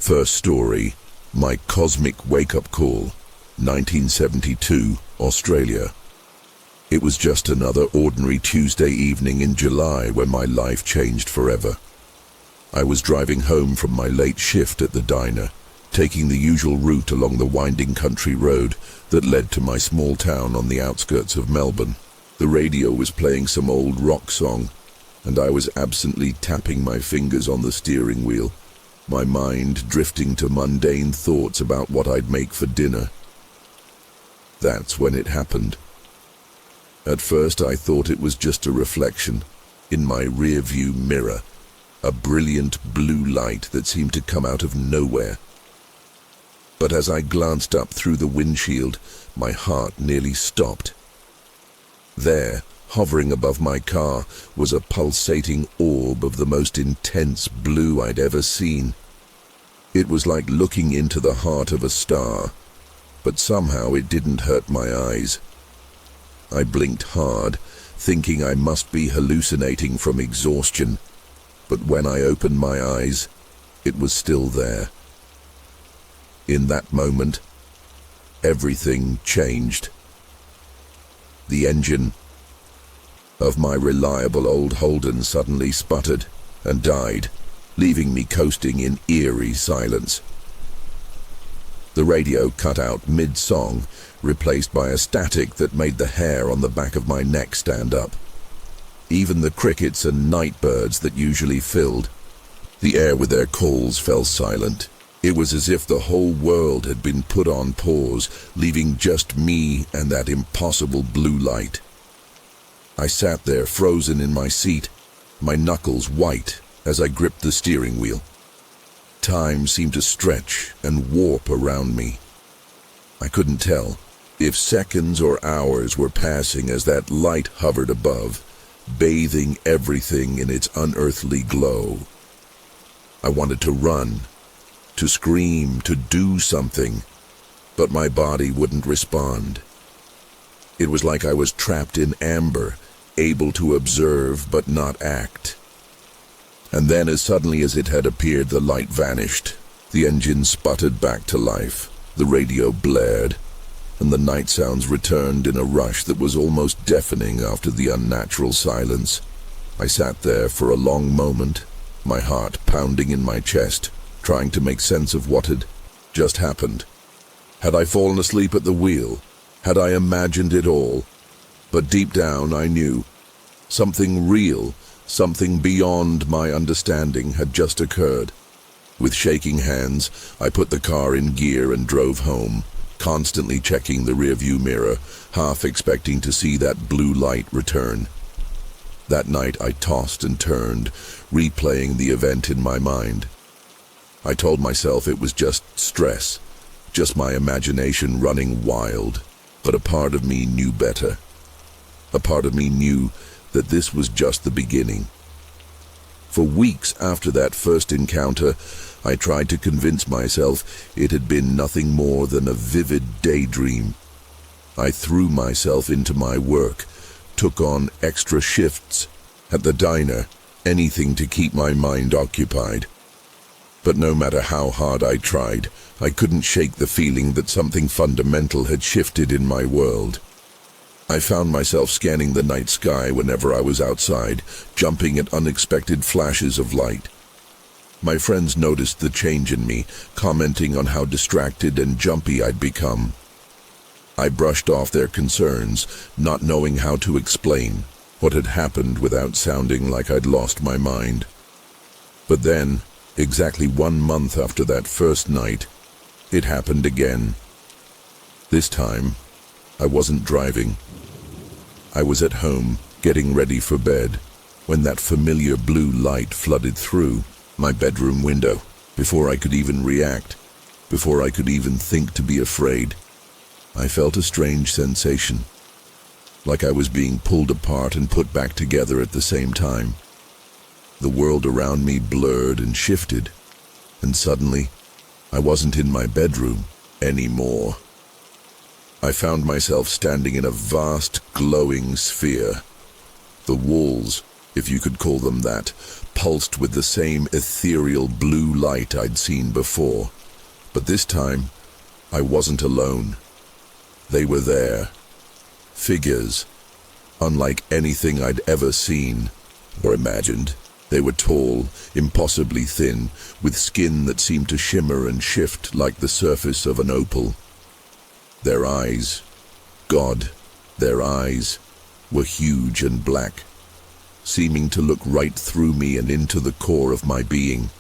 First story, My Cosmic Wake-Up Call, 1972, Australia. It was just another ordinary Tuesday evening in July when my life changed forever. I was driving home from my late shift at the diner, taking the usual route along the winding country road that led to my small town on the outskirts of Melbourne. The radio was playing some old rock song, and I was absently tapping my fingers on the steering wheel, my mind drifting to mundane thoughts about what I'd make for dinner. That's when it happened. At first I thought it was just a reflection in my rear-view mirror, a brilliant blue light that seemed to come out of nowhere. But as I glanced up through the windshield, my heart nearly stopped. There, hovering above my car, was a pulsating orb of the most intense blue I'd ever seen. It was like looking into the heart of a star, but somehow it didn't hurt my eyes. I blinked hard, thinking I must be hallucinating from exhaustion, but when I opened my eyes, it was still there. In that moment, everything changed. The engine of my reliable old Holden suddenly sputtered and died, leaving me coasting in eerie silence. The radio cut out mid-song, replaced by a static that made the hair on the back of my neck stand up. Even the crickets and night birds that usually filled the air with their calls fell silent. It was as if the whole world had been put on pause, leaving just me and that impossible blue light. I sat there frozen in my seat, my knuckles white as I gripped the steering wheel. Time seemed to stretch and warp around me. I couldn't tell if seconds or hours were passing as that light hovered above, bathing everything in its unearthly glow. I wanted to run, to scream, to do something, but my body wouldn't respond. It was like I was trapped in amber, able to observe but not act. And then, as suddenly as it had appeared, the light vanished. The engine sputtered back to life, the radio blared, and the night sounds returned in a rush that was almost deafening after the unnatural silence. I sat there for a long moment, my heart pounding in my chest, trying to make sense of what had just happened. Had I fallen asleep at the wheel? Had I imagined it all? But deep down I knew something real, something beyond my understanding had just occurred. With shaking hands, I put the car in gear and drove home, constantly checking the rearview mirror, half expecting to see that blue light return. That night I tossed and turned, replaying the event in my mind. I told myself it was just stress, just my imagination running wild, but a part of me knew better. A part of me knew that this was just the beginning. For weeks after that first encounter, I tried to convince myself it had been nothing more than a vivid daydream. I threw myself into my work, took on extra shifts at the diner, anything to keep my mind occupied. But no matter how hard I tried, I couldn't shake the feeling that something fundamental had shifted in my world. I found myself scanning the night sky whenever I was outside, jumping at unexpected flashes of light. My friends noticed the change in me, commenting on how distracted and jumpy I'd become. I brushed off their concerns, not knowing how to explain what had happened without sounding like I'd lost my mind. But then, exactly 1 month after that first night, it happened again. This time, I wasn't driving. I was at home, getting ready for bed, when that familiar blue light flooded through my bedroom window. Before I could even react, before I could even think to be afraid, I felt a strange sensation, like I was being pulled apart and put back together at the same time. The world around me blurred and shifted, and suddenly, I wasn't in my bedroom anymore. I found myself standing in a vast, glowing sphere. The walls if you could call them that, pulsed with the same ethereal blue light I'd seen before. But this time, I wasn't alone. They were there. Figures, unlike anything I'd ever seen or imagined. They were tall, impossibly thin, with skin that seemed to shimmer and shift like the surface of an opal. Their eyes, God, their eyes, were huge and black, seeming to look right through me and into the core of my being.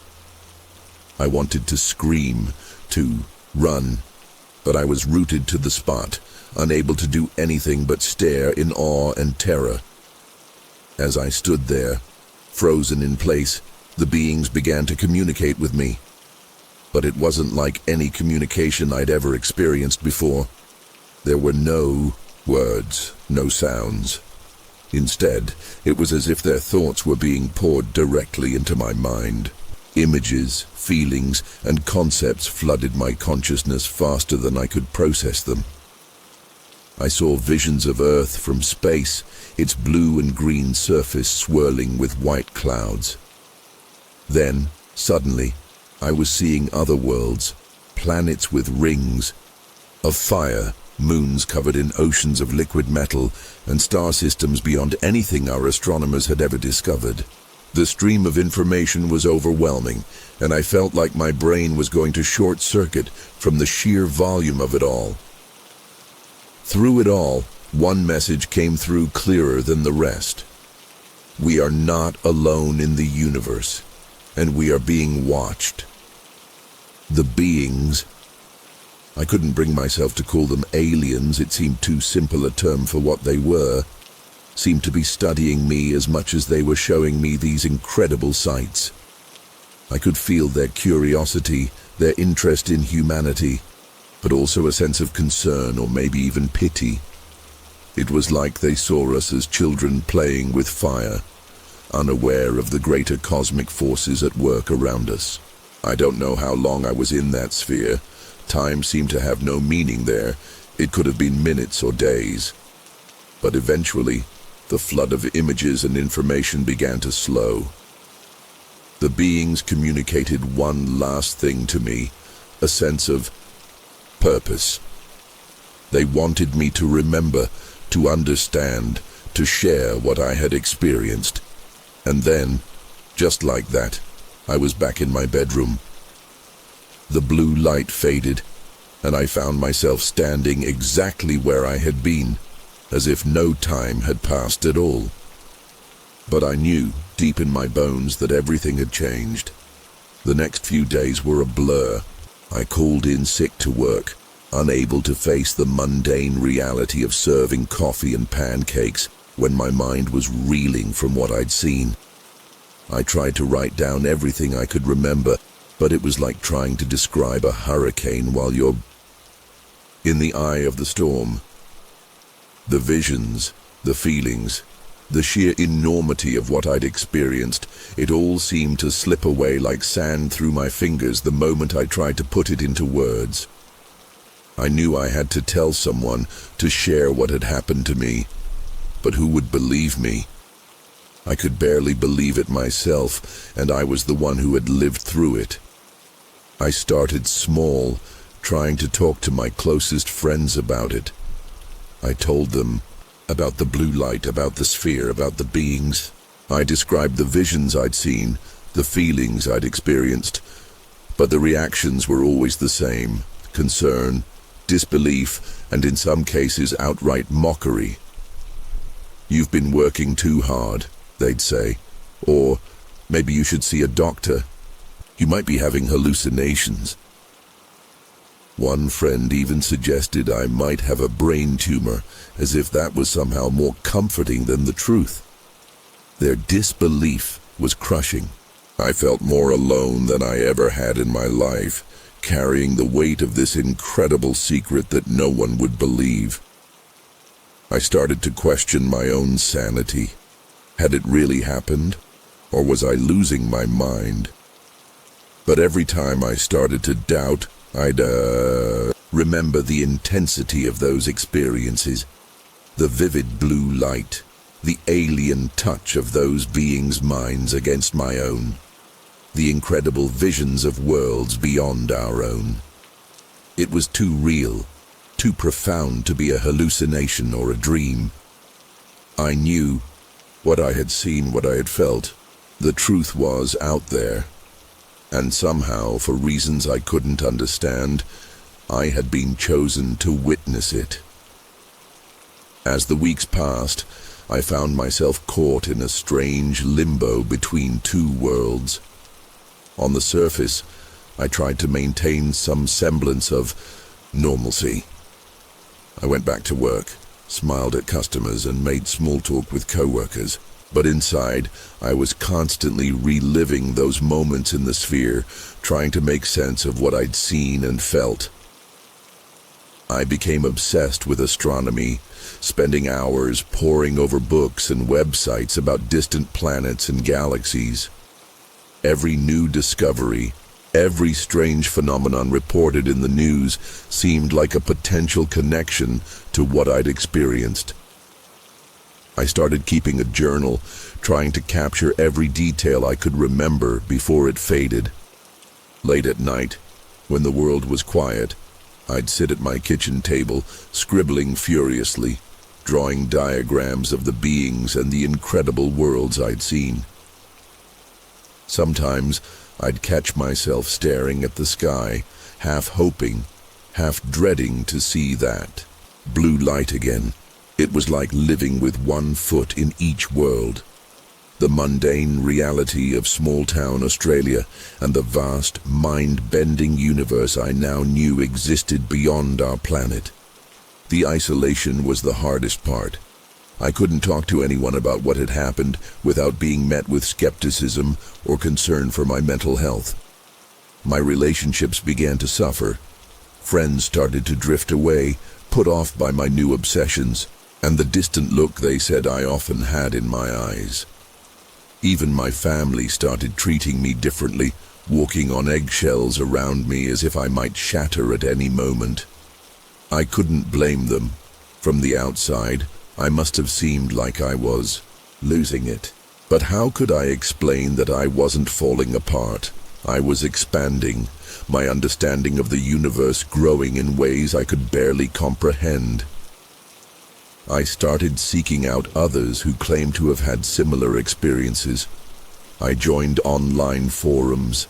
I wanted to scream, to run, but I was rooted to the spot, unable to do anything but stare in awe and terror. As I stood there, frozen in place, the beings began to communicate with me. But it wasn't like any communication I'd ever experienced before. There were no words, no sounds. Instead, it was as if their thoughts were being poured directly into my mind. Images, feelings, and concepts flooded my consciousness faster than I could process them. I saw visions of Earth from space, its blue and green surface swirling with white clouds. Then, suddenly, I was seeing other worlds, planets with rings of fire, moons covered in oceans of liquid metal, and star systems beyond anything our astronomers had ever discovered. The stream of information was overwhelming, and I felt like my brain was going to short-circuit from the sheer volume of it all. Through it all, one message came through clearer than the rest. We are not alone in the universe, and we are being watched. The beings, I couldn't bring myself to call them aliens, it seemed too simple a term for what they were, seemed to be studying me as much as they were showing me these incredible sights. I could feel their curiosity, their interest in humanity, but also a sense of concern or maybe even pity. It was like they saw us as children playing with fire, unaware of the greater cosmic forces at work around us. I don't know how long I was in that sphere. Time seemed to have no meaning there. It could have been minutes or days. But eventually, the flood of images and information began to slow. The beings communicated one last thing to me, a sense of purpose. They wanted me to remember, to understand, to share what I had experienced. And then, just like that, I was back in my bedroom. The blue light faded, and I found myself standing exactly where I had been, as if no time had passed at all. But I knew, deep in my bones, that everything had changed. The next few days were a blur. I called in sick to work, unable to face the mundane reality of serving coffee and pancakes when my mind was reeling from what I'd seen. I tried to write down everything I could remember, but it was like trying to describe a hurricane while you're in the eye of the storm. The visions, the feelings, the sheer enormity of what I'd experienced, it all seemed to slip away like sand through my fingers the moment I tried to put it into words. I knew I had to tell someone, to share what had happened to me, but who would believe me? I could barely believe it myself, and I was the one who had lived through it. I started small, trying to talk to my closest friends about it. I told them about the blue light, about the sphere, about the beings. I described the visions I'd seen, the feelings I'd experienced, but the reactions were always the same: concern, disbelief, and in some cases outright mockery. "You've been working too hard," they'd say, or "maybe you should see a doctor. You might be having hallucinations." One friend even suggested I might have a brain tumor, as if that was somehow more comforting than the truth. Their disbelief was crushing. I felt more alone than I ever had in my life, carrying the weight of this incredible secret that no one would believe. I started to question my own sanity. Had it really happened, or was I losing my mind? But every time I started to doubt, I'd remember the intensity of those experiences, the vivid blue light, the alien touch of those beings' minds against my own, the incredible visions of worlds beyond our own. It was too real, too profound to be a hallucination or a dream. I knew what I had seen, what I had felt. The truth was out there, and somehow, for reasons I couldn't understand, I had been chosen to witness it. As the weeks passed, I found myself caught in a strange limbo between two worlds. On the surface, I tried to maintain some semblance of normalcy. I went back to work, smiled at customers, and made small talk with coworkers. But inside, I was constantly reliving those moments in the sphere, trying to make sense of what I'd seen and felt. I became obsessed with astronomy, spending hours poring over books and websites about distant planets and galaxies. Every new discovery, every strange phenomenon reported in the news seemed like a potential connection to what I'd experienced. I started keeping a journal, trying to capture every detail I could remember before it faded. Late at night, when the world was quiet, I'd sit at my kitchen table, scribbling furiously, drawing diagrams of the beings and the incredible worlds I'd seen. Sometimes I'd catch myself staring at the sky, half hoping, half dreading to see that blue light again. It was like living with one foot in each world. The mundane reality of small-town Australia and the vast, mind-bending universe I now knew existed beyond our planet. The isolation was the hardest part. I couldn't talk to anyone about what had happened without being met with skepticism or concern for my mental health. My relationships began to suffer. Friends started to drift away, put off by my new obsessions, and the distant look they said I often had in my eyes. Even my family started treating me differently, walking on eggshells around me as if I might shatter at any moment. I couldn't blame them. From the outside, I must have seemed like I was losing it. But how could I explain that I wasn't falling apart? I was expanding, my understanding of the universe growing in ways I could barely comprehend. I started seeking out others who claimed to have had similar experiences. I joined online forums,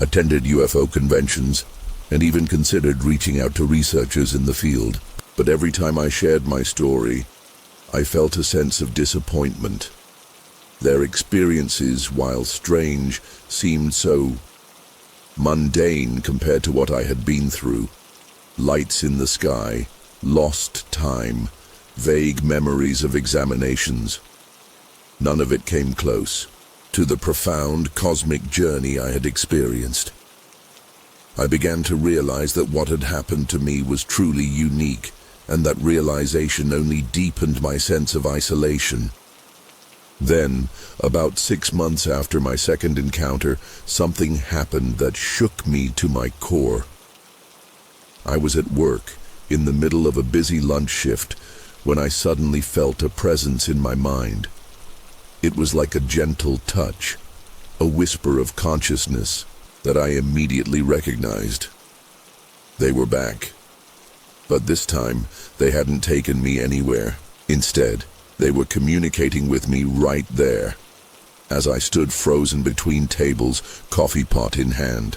attended UFO conventions, and even considered reaching out to researchers in the field. But every time I shared my story, I felt a sense of disappointment. Their experiences, while strange, seemed so mundane compared to what I had been through. Lights in the sky, lost time, vague memories of examinations. None of it came close to the profound cosmic journey I had experienced. I began to realize that what had happened to me was truly unique, and that realization only deepened my sense of isolation. Then, about 6 months after my second encounter, something happened that shook me to my core. I was at work, in the middle of a busy lunch shift, when I suddenly felt a presence in my mind. It was like a gentle touch, a whisper of consciousness that I immediately recognized. They were back. But this time, they hadn't taken me anywhere. Instead, they were communicating with me right there, as I stood frozen between tables, coffee pot in hand.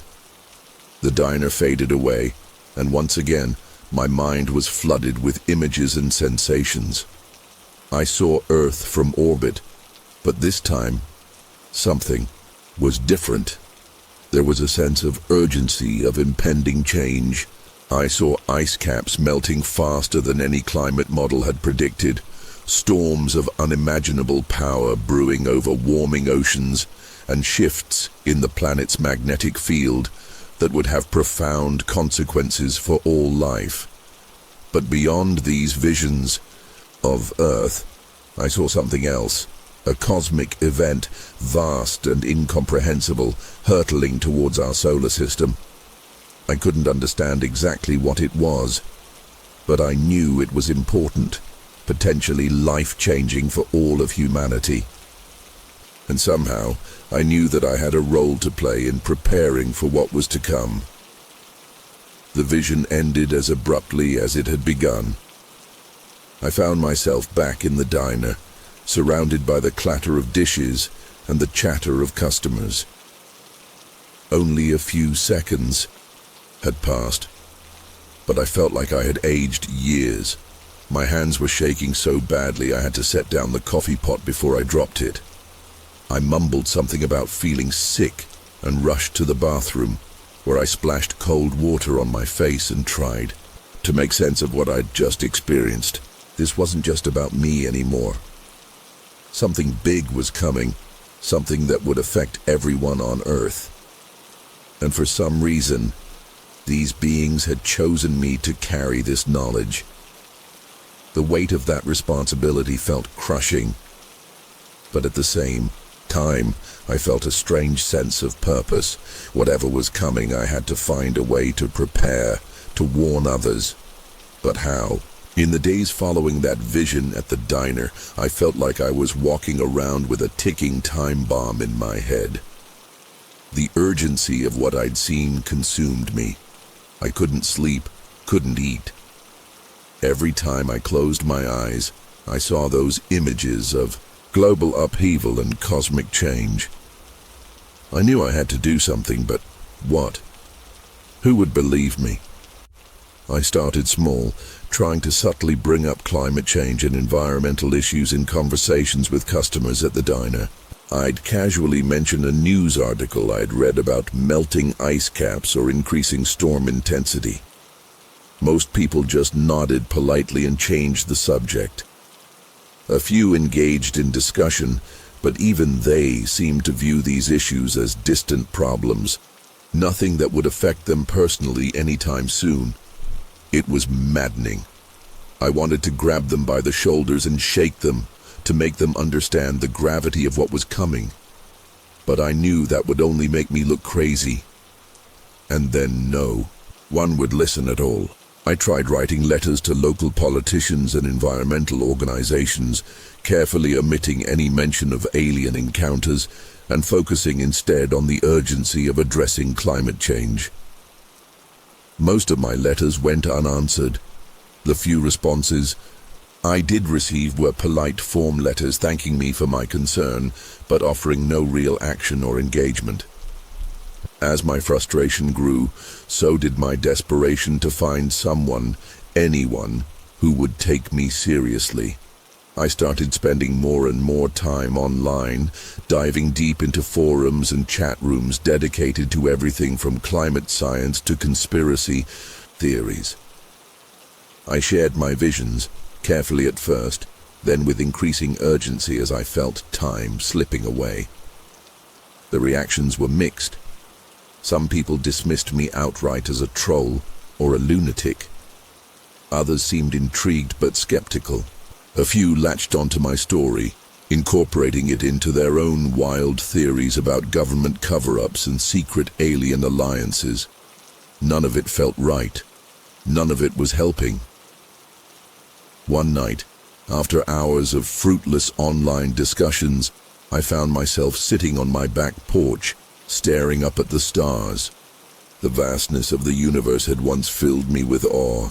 The diner faded away, and once again, my mind was flooded with images and sensations. I saw Earth from orbit, but this time, something was different. There was a sense of urgency, of impending change. I saw ice caps melting faster than any climate model had predicted, storms of unimaginable power brewing over warming oceans, and shifts in the planet's magnetic field that would have profound consequences for all life. But beyond these visions of Earth, I saw something else, a cosmic event, vast and incomprehensible, hurtling towards our solar system. I couldn't understand exactly what it was, but I knew it was important. potentially life-changing for all of humanity. And somehow, I knew that I had a role to play in preparing for what was to come. The vision ended as abruptly as it had begun. I found myself back in the diner, surrounded by the clatter of dishes and the chatter of customers. Only a few seconds had passed, but I felt like I had aged years. My hands were shaking so badly I had to set down the coffee pot before I dropped it. I mumbled something about feeling sick and rushed to the bathroom, where I splashed cold water on my face and tried to make sense of what I'd just experienced. This wasn't just about me anymore. Something big was coming, something that would affect everyone on Earth. And for some reason, these beings had chosen me to carry this knowledge. The weight of that responsibility felt crushing, but at the same time, I felt a strange sense of purpose. Whatever was coming, I had to find a way to prepare, to warn others. But how? In the days following that vision at the diner, I felt like I was walking around with a ticking time bomb in my head. The urgency of what I'd seen consumed me. I couldn't sleep, couldn't eat. Every time I closed my eyes, I saw those images of global upheaval and cosmic change. I knew I had to do something, but what? Who would believe me? I started small, trying to subtly bring up climate change and environmental issues in conversations with customers at the diner. I'd casually mention a news article I'd read about melting ice caps or increasing storm intensity. Most people just nodded politely and changed the subject. A few engaged in discussion, but even they seemed to view these issues as distant problems, nothing that would affect them personally anytime soon. It was maddening. I wanted to grab them by the shoulders and shake them, to make them understand the gravity of what was coming. But I knew that would only make me look crazy. And then no one would listen at all. I tried writing letters to local politicians and environmental organizations, carefully omitting any mention of alien encounters and focusing instead on the urgency of addressing climate change. Most of my letters went unanswered. The few responses I did receive were polite form letters thanking me for my concern, but offering no real action or engagement. As my frustration grew, so did my desperation to find someone, anyone, who would take me seriously. I started spending more and more time online, diving deep into forums and chat rooms dedicated to everything from climate science to conspiracy theories. I shared my visions, carefully at first, then with increasing urgency as I felt time slipping away. The reactions were mixed. Some people dismissed me outright as a troll or a lunatic. Others seemed intrigued but skeptical. A few latched onto my story, incorporating it into their own wild theories about government cover-ups and secret alien alliances. None of it felt right. None of it was helping. One night, after hours of fruitless online discussions, I found myself sitting on my back porch, staring up at the stars. The vastness of the universe had once filled me with awe.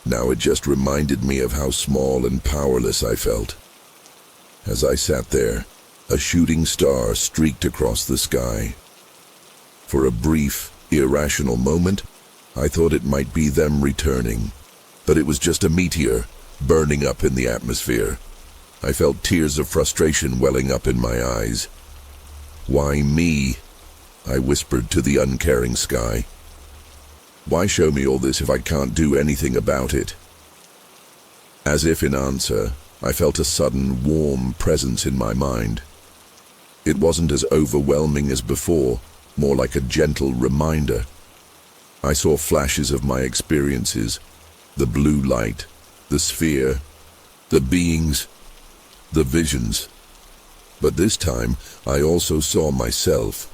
Now it just reminded me of how small and powerless I felt. As I sat there, a shooting star streaked across the sky. For a brief, irrational moment, I thought it might be them returning, but it was just a meteor burning up in the atmosphere. I felt tears of frustration welling up in my eyes. "Why me?" I whispered to the uncaring sky. "Why show me all this if I can't do anything about it?" As if in answer, I felt a sudden, warm presence in my mind. It wasn't as overwhelming as before, more like a gentle reminder. I saw flashes of my experiences, the blue light, the sphere, the beings, the visions. But this time, I also saw myself.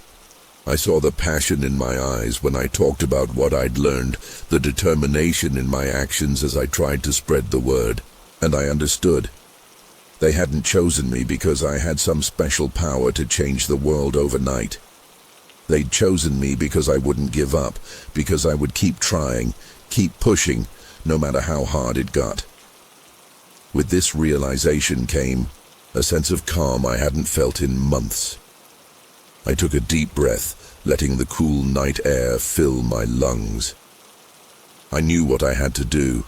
I saw the passion in my eyes when I talked about what I'd learned, the determination in my actions as I tried to spread the word. And I understood. They hadn't chosen me because I had some special power to change the world overnight. They'd chosen me because I wouldn't give up, because I would keep trying, keep pushing, no matter how hard it got. With this realization came a sense of calm I hadn't felt in months. I took a deep breath, letting the cool night air fill my lungs. I knew what I had to do.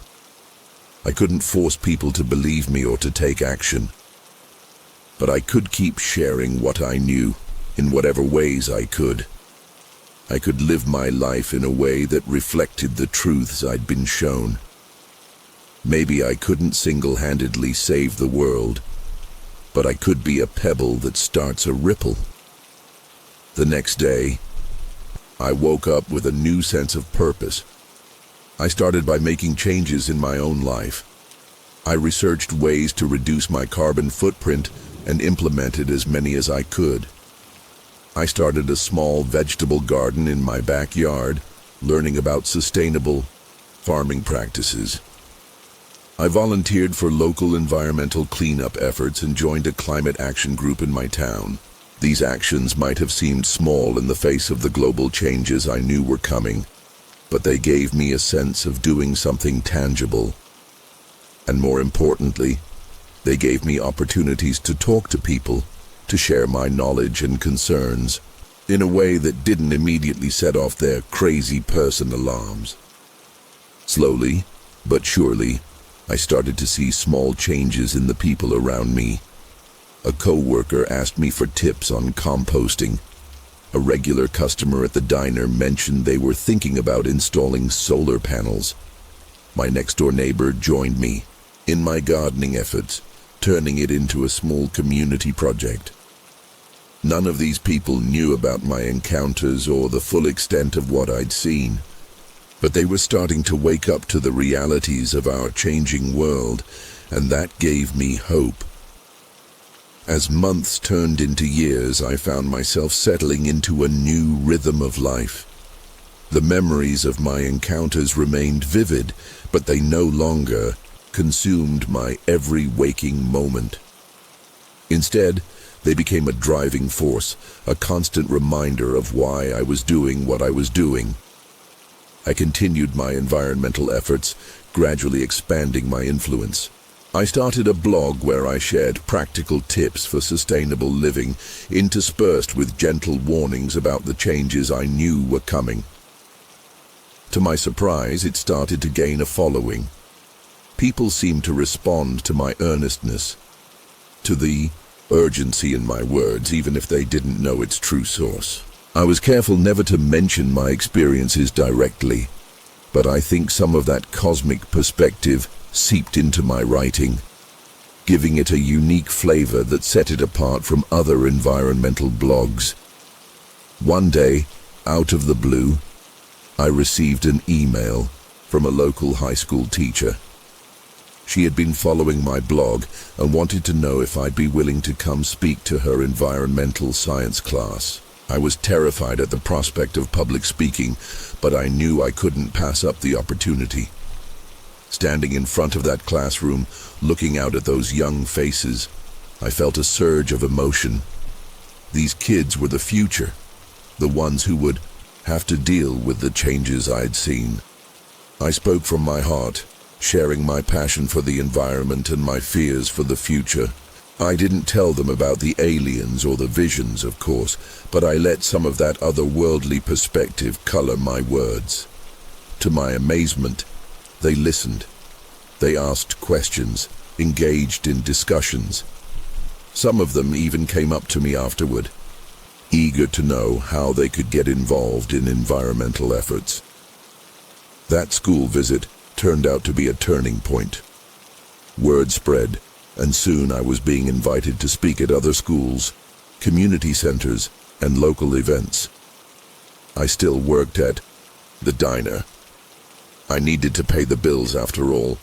I couldn't force people to believe me or to take action. But I could keep sharing what I knew, in whatever ways I could. I could live my life in a way that reflected the truths I'd been shown. Maybe I couldn't single-handedly save the world, but I could be a pebble that starts a ripple. The next day, I woke up with a new sense of purpose. I started by making changes in my own life. I researched ways to reduce my carbon footprint and implemented as many as I could. I started a small vegetable garden in my backyard, learning about sustainable farming practices. I volunteered for local environmental cleanup efforts and joined a climate action group in my town. These actions might have seemed small in the face of the global changes I knew were coming, but they gave me a sense of doing something tangible. And more importantly, they gave me opportunities to talk to people, to share my knowledge and concerns, in a way that didn't immediately set off their crazy person alarms. Slowly, but surely, I started to see small changes in the people around me. A coworker asked me for tips on composting. A regular customer at the diner mentioned they were thinking about installing solar panels. My next-door neighbor joined me in my gardening efforts, turning it into a small community project. None of these people knew about my encounters or the full extent of what I'd seen, but they were starting to wake up to the realities of our changing world, and that gave me hope. As months turned into years, I found myself settling into a new rhythm of life. The memories of my encounters remained vivid, but they no longer consumed my every waking moment. Instead, they became a driving force, a constant reminder of why I was doing what I was doing. I continued my environmental efforts, gradually expanding my influence. I started a blog where I shared practical tips for sustainable living, interspersed with gentle warnings about the changes I knew were coming. To my surprise, it started to gain a following. People seemed to respond to my earnestness, to the urgency in my words, even if they didn't know its true source. I was careful never to mention my experiences directly, but I think some of that cosmic perspective seeped into my writing, giving it a unique flavor that set it apart from other environmental blogs. One day, out of the blue, I received an email from a local high school teacher. She had been following my blog and wanted to know if I'd be willing to come speak to her environmental science class. I was terrified at the prospect of public speaking, but I knew I couldn't pass up the opportunity. Standing in front of that classroom, looking out at those young faces, I felt a surge of emotion. These kids were the future, the ones who would have to deal with the changes I'd seen. I spoke from my heart, sharing my passion for the environment and my fears for the future. I didn't tell them about the aliens or the visions, of course, but I let some of that otherworldly perspective color my words. To my amazement, they listened. They asked questions, engaged in discussions. Some of them even came up to me afterward, eager to know how they could get involved in environmental efforts. That school visit turned out to be a turning point. Word spread, and soon I was being invited to speak at other schools, community centers, and local events. I still worked at the diner. I needed to pay the bills after all,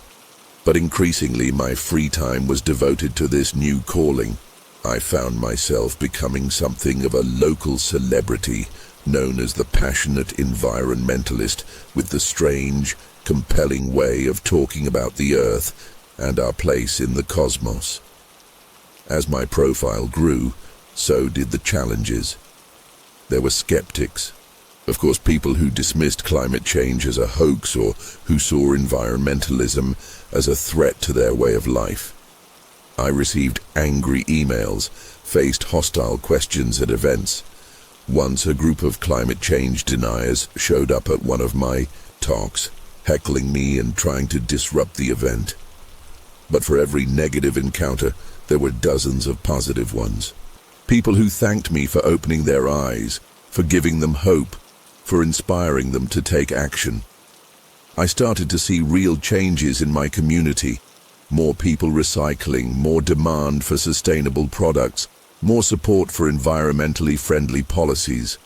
but increasingly my free time was devoted to this new calling. I found myself becoming something of a local celebrity, known as the passionate environmentalist with the strange, compelling way of talking about the earth and our place in the cosmos. As my profile grew, so did the challenges. There were skeptics. Of course, people who dismissed climate change as a hoax or who saw environmentalism as a threat to their way of life. I received angry emails, faced hostile questions at events. Once a group of climate change deniers showed up at one of my talks, heckling me and trying to disrupt the event. But for every negative encounter, there were dozens of positive ones. People who thanked me for opening their eyes, for giving them hope, for inspiring them to take action. I started to see real changes in my community. More people recycling, more demand for sustainable products, more support for environmentally friendly policies.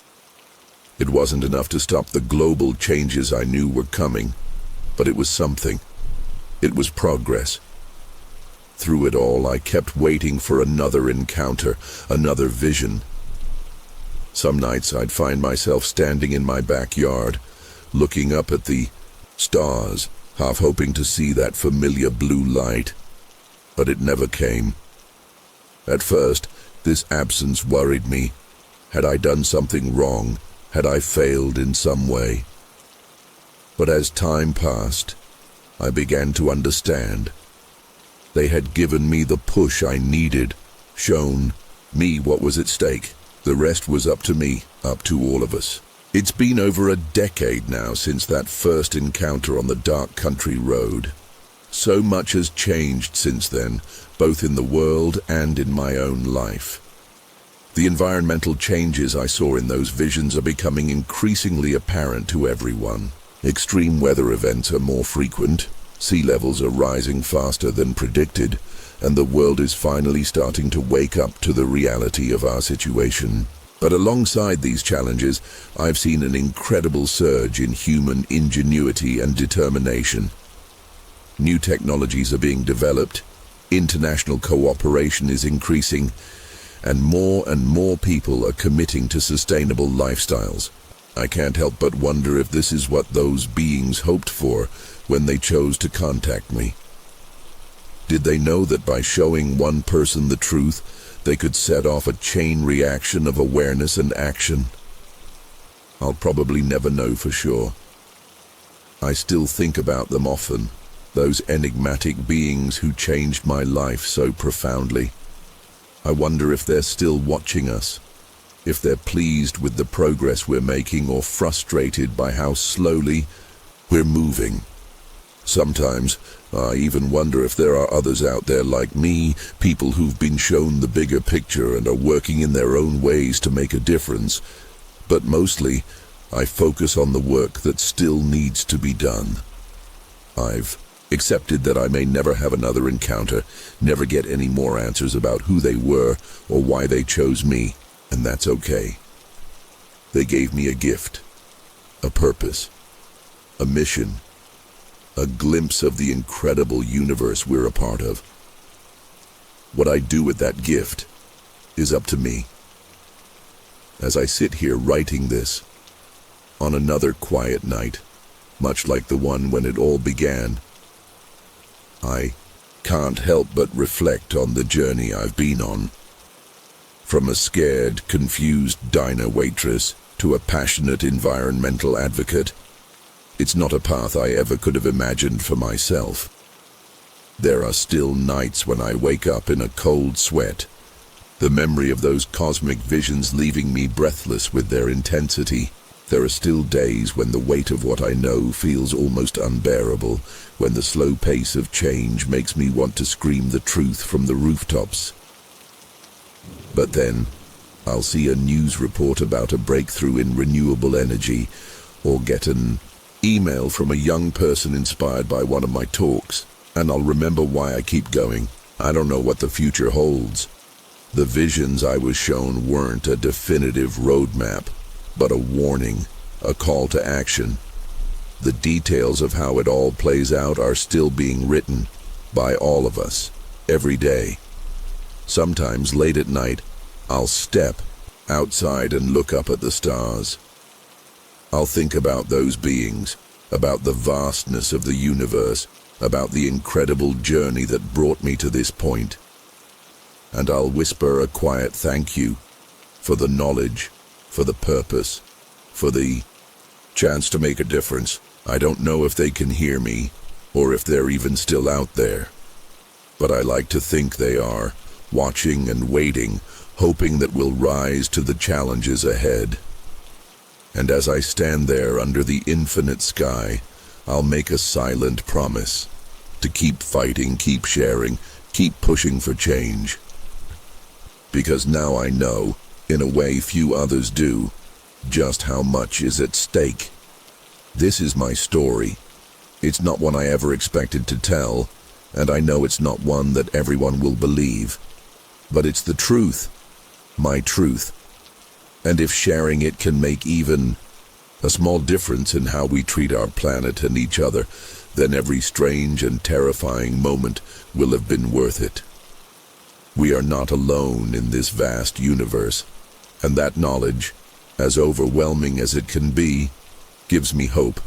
It wasn't enough to stop the global changes I knew were coming, but it was something. It was progress. Through it all, I kept waiting for another encounter, another vision. Some nights I'd find myself standing in my backyard, looking up at the stars, half hoping to see that familiar blue light. But it never came. At first, this absence worried me. Had I done something wrong? Had I failed in some way? But as time passed, I began to understand. They had given me the push I needed, shown me what was at stake. The rest was up to me, up to all of us. It's been over a decade now since that first encounter on the dark country road. So much has changed since then, both in the world and in my own life. The environmental changes I saw in those visions are becoming increasingly apparent to everyone. Extreme weather events are more frequent, sea levels are rising faster than predicted, and the world is finally starting to wake up to the reality of our situation. But alongside these challenges, I've seen an incredible surge in human ingenuity and determination. New technologies are being developed, international cooperation is increasing, and more people are committing to sustainable lifestyles. I can't help but wonder if this is what those beings hoped for when they chose to contact me. Did they know that by showing one person the truth, they could set off a chain reaction of awareness and action? I'll probably never know for sure. I still think about them often, those enigmatic beings who changed my life so profoundly. I wonder if they're still watching us, if they're pleased with the progress we're making or frustrated by how slowly we're moving. Sometimes, I even wonder if there are others out there like me, people who've been shown the bigger picture and are working in their own ways to make a difference. But mostly, I focus on the work that still needs to be done. I've accepted that I may never have another encounter, never get any more answers about who they were or why they chose me, and that's okay. They gave me a gift, a purpose, a mission, a glimpse of the incredible universe we're a part of. What I do with that gift is up to me. As I sit here writing this, on another quiet night, much like the one when it all began, I can't help but reflect on the journey I've been on. From a scared, confused diner waitress to a passionate environmental advocate, it's not a path I ever could have imagined for myself. There are still nights when I wake up in a cold sweat, the memory of those cosmic visions leaving me breathless with their intensity. There are still days when the weight of what I know feels almost unbearable, when the slow pace of change makes me want to scream the truth from the rooftops. But then, I'll see a news report about a breakthrough in renewable energy, or get an email from a young person inspired by one of my talks, and I'll remember why I keep going. I don't know what the future holds. The visions I was shown weren't a definitive roadmap, but a warning, a call to action. The details of how it all plays out are still being written by all of us, every day. Sometimes late at night, I'll step outside and look up at the stars. I'll think about those beings, about the vastness of the universe, about the incredible journey that brought me to this point. And I'll whisper a quiet thank you for the knowledge, for the purpose, for the chance to make a difference. I don't know if they can hear me, or if they're even still out there. But I like to think they are, watching and waiting, hoping that we'll rise to the challenges ahead. And as I stand there under the infinite sky, I'll make a silent promise to keep fighting, keep sharing, keep pushing for change. Because now I know, in a way few others do, just how much is at stake. This is my story. It's not one I ever expected to tell, and I know it's not one that everyone will believe. But it's the truth, my truth. And if sharing it can make even a small difference in how we treat our planet and each other, then every strange and terrifying moment will have been worth it. We are not alone in this vast universe, and that knowledge, as overwhelming as it can be, gives me hope.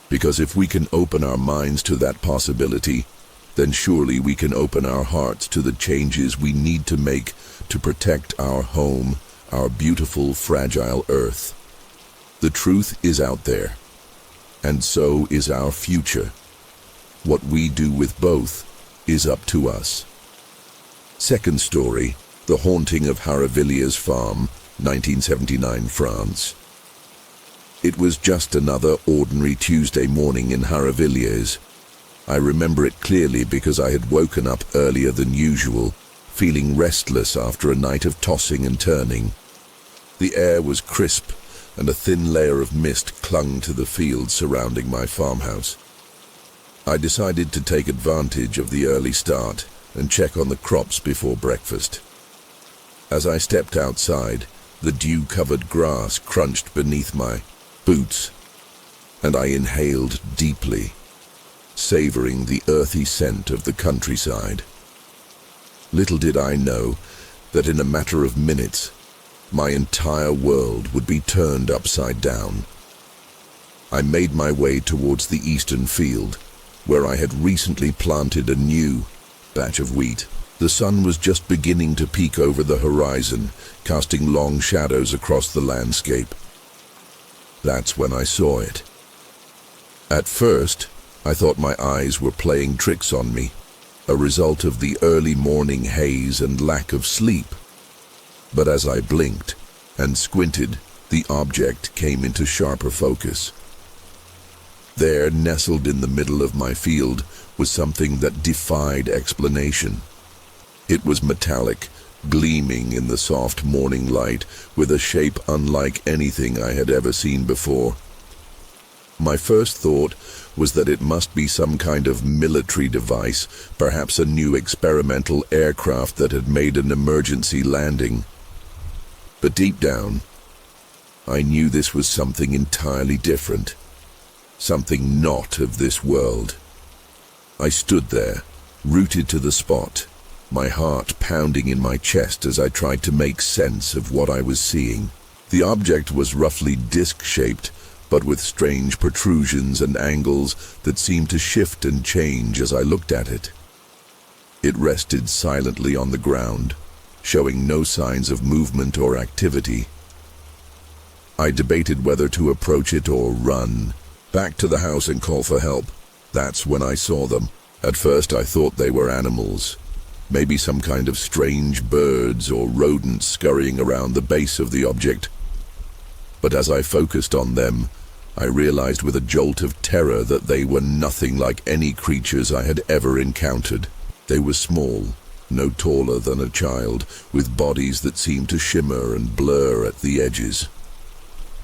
Because if we can open our minds to that possibility, then surely we can open our hearts to the changes we need to make to protect our home, our beautiful, fragile Earth. The truth is out there, and so is our future. What we do with both is up to us. Second story, The Haunting of Harravilliers Farm, 1979, France. It was just another ordinary Tuesday morning in Harravilliers. I remember it clearly because I had woken up earlier than usual, feeling restless after a night of tossing and turning. The air was crisp, and a thin layer of mist clung to the fields surrounding my farmhouse. I decided to take advantage of the early start and check on the crops before breakfast. As I stepped outside, the dew-covered grass crunched beneath my boots, and I inhaled deeply, savoring the earthy scent of the countryside. Little did I know that in a matter of minutes, my entire world would be turned upside down. I made my way towards the eastern field, where I had recently planted a new batch of wheat. The sun was just beginning to peek over the horizon, casting long shadows across the landscape. That's when I saw it. At first, I thought my eyes were playing tricks on me, a result of the early morning haze and lack of sleep. But as I blinked and squinted, the object came into sharper focus. There, nestled in the middle of my field, was something that defied explanation. It was metallic, gleaming in the soft morning light, with a shape unlike anything I had ever seen before. My first thought was that it must be some kind of military device, perhaps a new experimental aircraft that had made an emergency landing. But deep down, I knew this was something entirely different, something not of this world. I stood there, rooted to the spot, my heart pounding in my chest as I tried to make sense of what I was seeing. The object was roughly disc-shaped, but with strange protrusions and angles that seemed to shift and change as I looked at it. It rested silently on the ground, showing no signs of movement or activity. I debated whether to approach it or run back to the house and call for help. That's when I saw them. At first I thought they were animals, maybe some kind of strange birds or rodents scurrying around the base of the object. But as I focused on them, I realized with a jolt of terror that they were nothing like any creatures I had ever encountered. They were small, no taller than a child, with bodies that seemed to shimmer and blur at the edges.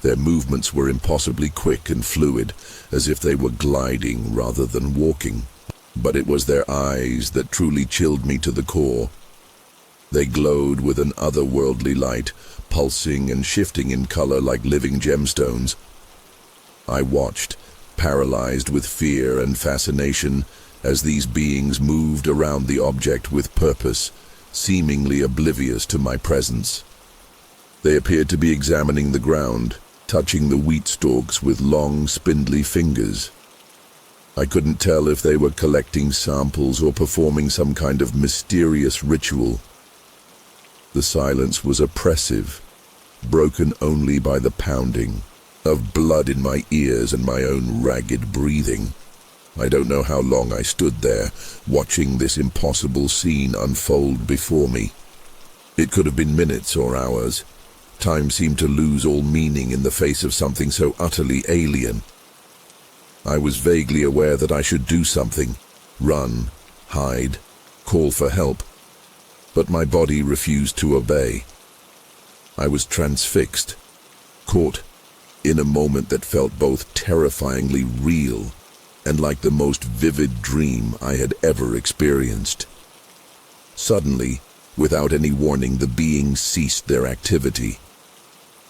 Their movements were impossibly quick and fluid, as if they were gliding rather than walking. But it was their eyes that truly chilled me to the core. They glowed with an otherworldly light, pulsing and shifting in color like living gemstones. I watched, paralyzed with fear and fascination, as these beings moved around the object with purpose, seemingly oblivious to my presence. They appeared to be examining the ground, touching the wheat stalks with long, spindly fingers. I couldn't tell if they were collecting samples or performing some kind of mysterious ritual. The silence was oppressive, broken only by the pounding of blood in my ears and my own ragged breathing. I don't know how long I stood there, watching this impossible scene unfold before me. It could have been minutes or hours. Time seemed to lose all meaning in the face of something so utterly alien. I was vaguely aware that I should do something, run, hide, call for help, but my body refused to obey. I was transfixed, caught in a moment that felt both terrifyingly real and like the most vivid dream I had ever experienced. Suddenly, without any warning, the beings ceased their activity.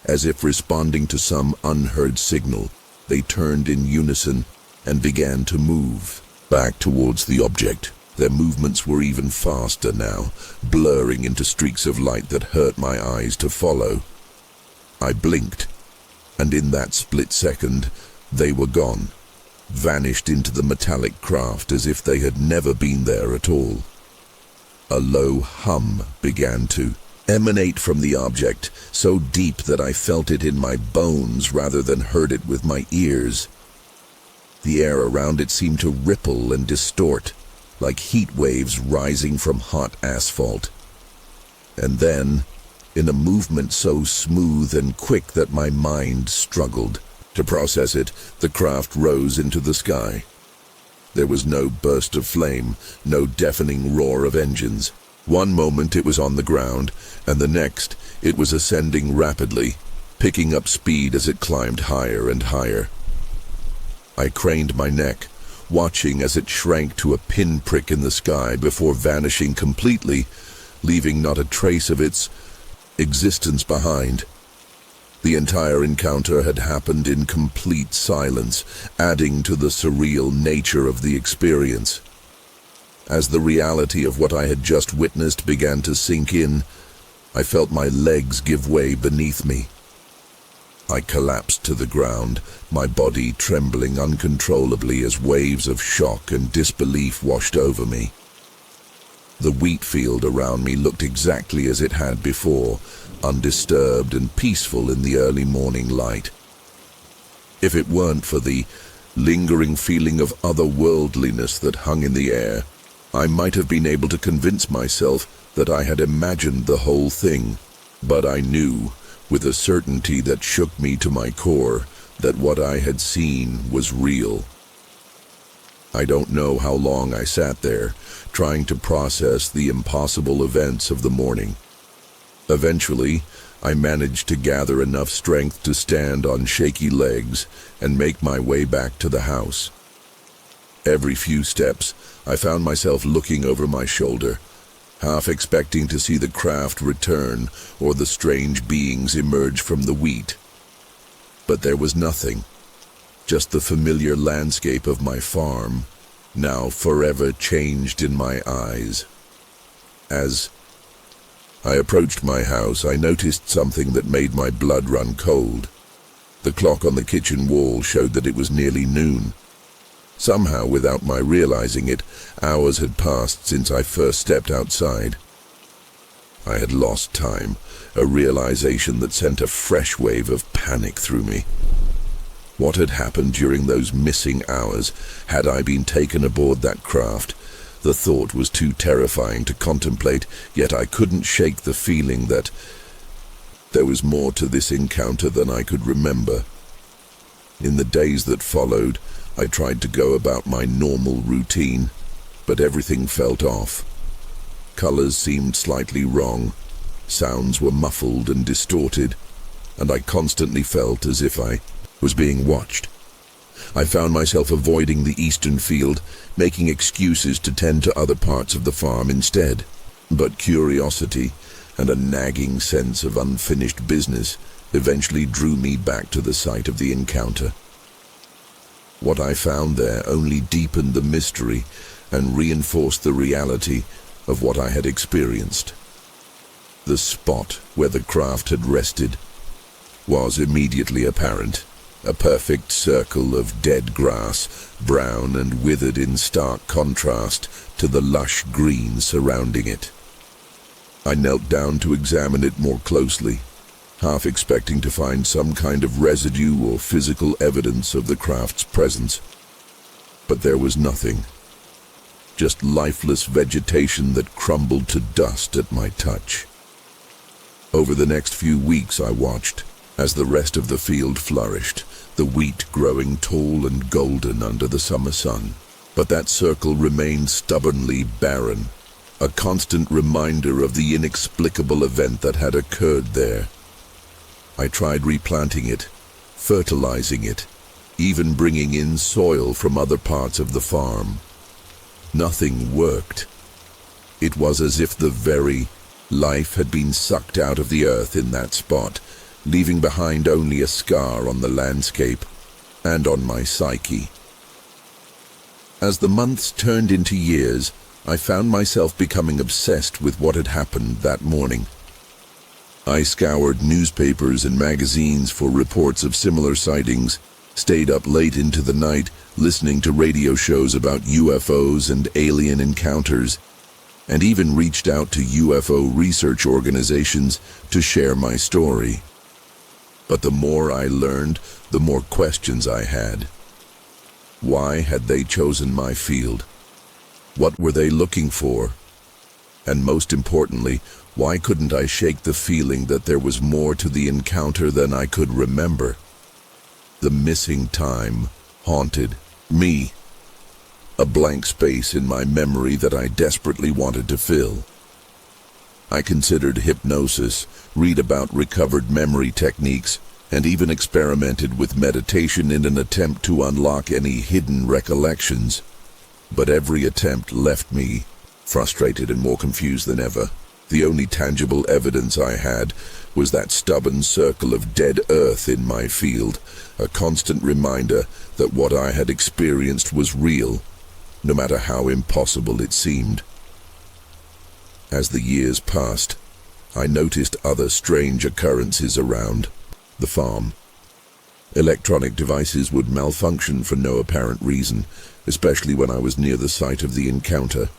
As if responding to some unheard signal, they turned in unison and began to move back towards the object. Their movements were even faster now, blurring into streaks of light that hurt my eyes to follow. I blinked, and in that split second, they were gone, vanished into the metallic craft as if they had never been there at all. A low hum began to emanate from the object, so deep that I felt it in my bones rather than heard it with my ears. The air around it seemed to ripple and distort, like heat waves rising from hot asphalt. And then, in a movement so smooth and quick that my mind struggled to process it, the craft rose into the sky. There was no burst of flame, no deafening roar of engines. One moment it was on the ground, and the next it was ascending rapidly, picking up speed as it climbed higher and higher. I craned my neck, watching as it shrank to a pinprick in the sky before vanishing completely, leaving not a trace of its existence behind. The entire encounter had happened in complete silence, adding to the surreal nature of the experience. As the reality of what I had just witnessed began to sink in, I felt my legs give way beneath me. I collapsed to the ground, my body trembling uncontrollably as waves of shock and disbelief washed over me. The wheat field around me looked exactly as it had before, undisturbed and peaceful in the early morning light. If it weren't for the lingering feeling of otherworldliness that hung in the air, I might have been able to convince myself that I had imagined the whole thing, but I knew, with a certainty that shook me to my core, that what I had seen was real. I don't know how long I sat there, trying to process the impossible events of the morning. Eventually, I managed to gather enough strength to stand on shaky legs and make my way back to the house. Every few steps, I found myself looking over my shoulder, half expecting to see the craft return or the strange beings emerge from the wheat. But there was nothing, just the familiar landscape of my farm, now forever changed in my eyes. As I approached my house, I noticed something that made my blood run cold. The clock on the kitchen wall showed that it was nearly noon. Somehow, without my realizing it, hours had passed since I first stepped outside. I had lost time, a realization that sent a fresh wave of panic through me. What had happened during those missing hours? Had I been taken aboard that craft? The thought was too terrifying to contemplate, yet I couldn't shake the feeling that there was more to this encounter than I could remember. In the days that followed, I tried to go about my normal routine, but everything felt off. Colors seemed slightly wrong, sounds were muffled and distorted, and I constantly felt as if I was being watched. I found myself avoiding the eastern field, making excuses to tend to other parts of the farm instead. But curiosity and a nagging sense of unfinished business eventually drew me back to the site of the encounter. What I found there only deepened the mystery and reinforced the reality of what I had experienced. The spot where the craft had rested was immediately apparent, a perfect circle of dead grass, brown and withered in stark contrast to the lush green surrounding it. I knelt down to examine it more closely, half expecting to find some kind of residue or physical evidence of the craft's presence. But there was nothing, just lifeless vegetation that crumbled to dust at my touch. Over the next few weeks I watched, as the rest of the field flourished, the wheat growing tall and golden under the summer sun. But that circle remained stubbornly barren, a constant reminder of the inexplicable event that had occurred there. I tried replanting it, fertilizing it, even bringing in soil from other parts of the farm. Nothing worked. It was as if the very life had been sucked out of the earth in that spot, leaving behind only a scar on the landscape and on my psyche. As the months turned into years, I found myself becoming obsessed with what had happened that morning. I scoured newspapers and magazines for reports of similar sightings, stayed up late into the night listening to radio shows about UFOs and alien encounters, and even reached out to UFO research organizations to share my story. But the more I learned, the more questions I had. Why had they chosen my field? What were they looking for? And most importantly, why couldn't I shake the feeling that there was more to the encounter than I could remember? The missing time haunted me, a blank space in my memory that I desperately wanted to fill. I considered hypnosis, read about recovered memory techniques, and even experimented with meditation in an attempt to unlock any hidden recollections. But every attempt left me frustrated and more confused than ever. The only tangible evidence I had was that stubborn circle of dead earth in my field, a constant reminder that what I had experienced was real, no matter how impossible it seemed. As the years passed, I noticed other strange occurrences around the farm. Electronic devices would malfunction for no apparent reason, especially when I was near the site of the encounter.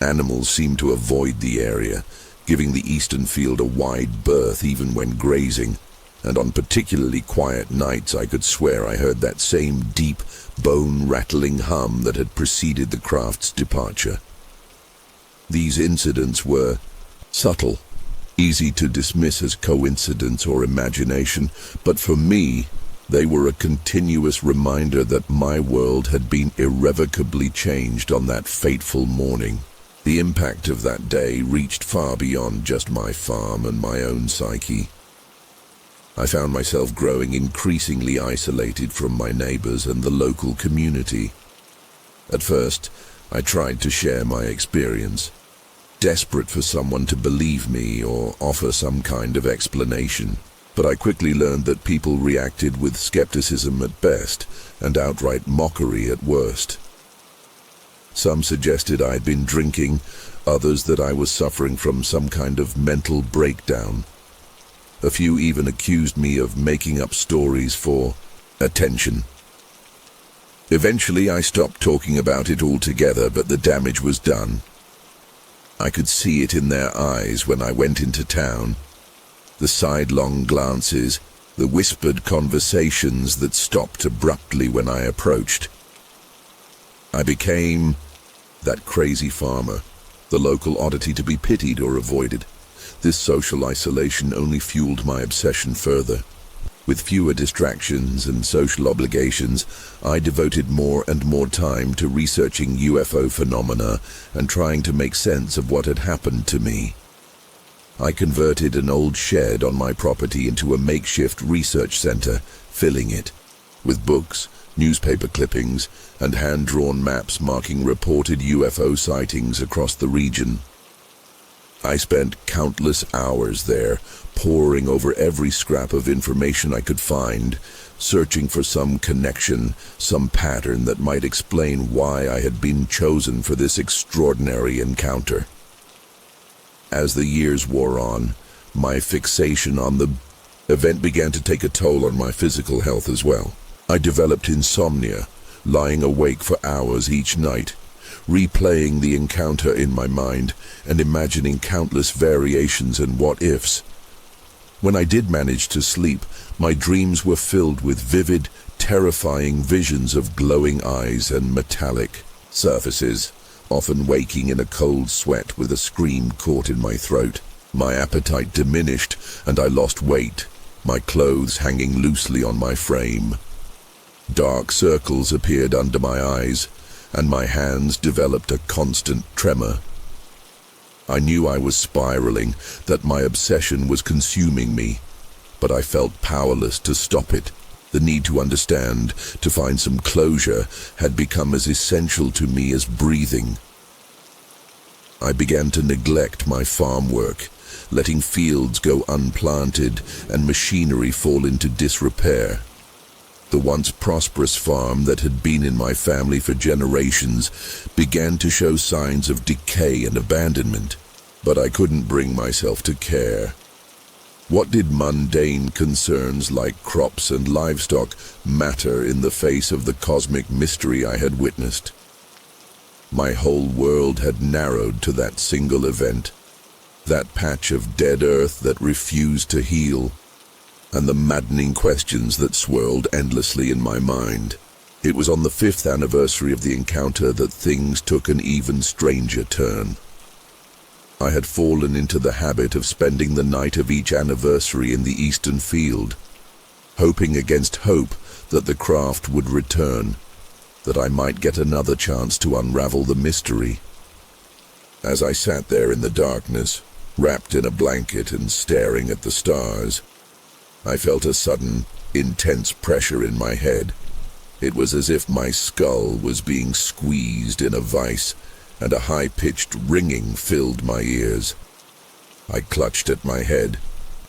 Animals seemed to avoid the area, giving the eastern field a wide berth even when grazing, and on particularly quiet nights I could swear I heard that same deep, bone-rattling hum that had preceded the craft's departure. These incidents were subtle, easy to dismiss as coincidence or imagination, but for me, they were a continuous reminder that my world had been irrevocably changed on that fateful morning. The impact of that day reached far beyond just my farm and my own psyche. I found myself growing increasingly isolated from my neighbors and the local community. At first, I tried to share my experience, desperate for someone to believe me or offer some kind of explanation. But I quickly learned that people reacted with skepticism at best and outright mockery at worst. Some suggested I'd been drinking, others that I was suffering from some kind of mental breakdown. A few even accused me of making up stories for attention. Eventually, I stopped talking about it altogether, but the damage was done. I could see it in their eyes when I went into town. The sidelong glances, the whispered conversations that stopped abruptly when I approached. I became that crazy farmer, the local oddity to be pitied or avoided. This social isolation only fueled my obsession further. With fewer distractions and social obligations, I devoted more and more time to researching UFO phenomena and trying to make sense of what had happened to me. I converted an old shed on my property into a makeshift research center, filling it with books, newspaper clippings, and hand-drawn maps marking reported UFO sightings across the region. I spent countless hours there, poring over every scrap of information I could find, searching for some connection, some pattern that might explain why I had been chosen for this extraordinary encounter. As the years wore on, my fixation on the Event began to take a toll on my physical health as well. I developed insomnia, lying awake for hours each night, replaying the encounter in my mind and imagining countless variations and what-ifs. When I did manage to sleep, my dreams were filled with vivid, terrifying visions of glowing eyes and metallic surfaces, often waking in a cold sweat with a scream caught in my throat. My appetite diminished and I lost weight, my clothes hanging loosely on my frame. Dark circles appeared under my eyes, and my hands developed a constant tremor. I knew I was spiraling, that my obsession was consuming me, but I felt powerless to stop it. The need to understand, to find some closure, had become as essential to me as breathing. I began to neglect my farm work, letting fields go unplanted and machinery fall into disrepair. The once prosperous farm that had been in my family for generations began to show signs of decay and abandonment, but I couldn't bring myself to care. What did mundane concerns like crops and livestock matter in the face of the cosmic mystery I had witnessed? My whole world had narrowed to that single event, that patch of dead earth that refused to heal, and the maddening questions that swirled endlessly in my mind. It was on the 5th anniversary of the encounter that things took an even stranger turn. I had fallen into the habit of spending the night of each anniversary in the eastern field, hoping against hope that the craft would return, that I might get another chance to unravel the mystery. As I sat there in the darkness, wrapped in a blanket and staring at the stars, I felt a sudden, intense pressure in my head. It was as if my skull was being squeezed in a vice, and a high-pitched ringing filled my ears. I clutched at my head,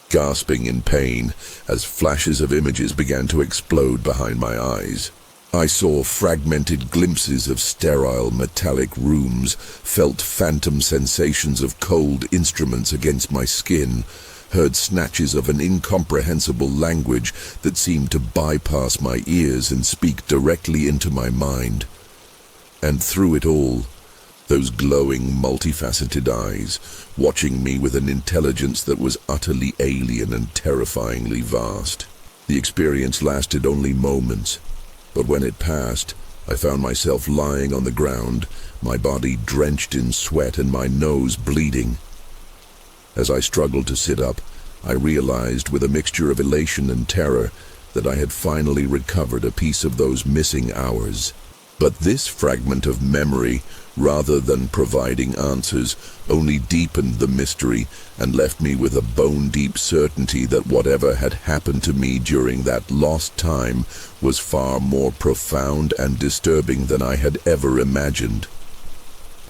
gasping in pain as flashes of images began to explode behind my eyes. I saw fragmented glimpses of sterile metallic rooms, felt phantom sensations of cold instruments against my skin, heard snatches of an incomprehensible language that seemed to bypass my ears and speak directly into my mind. And through it all, those glowing, multifaceted eyes, watching me with an intelligence that was utterly alien and terrifyingly vast. The experience lasted only moments, but when it passed, I found myself lying on the ground, my body drenched in sweat and my nose bleeding. As I struggled to sit up, I realized with a mixture of elation and terror that I had finally recovered a piece of those missing hours. But this fragment of memory, rather than providing answers, only deepened the mystery and left me with a bone-deep certainty that whatever had happened to me during that lost time was far more profound and disturbing than I had ever imagined.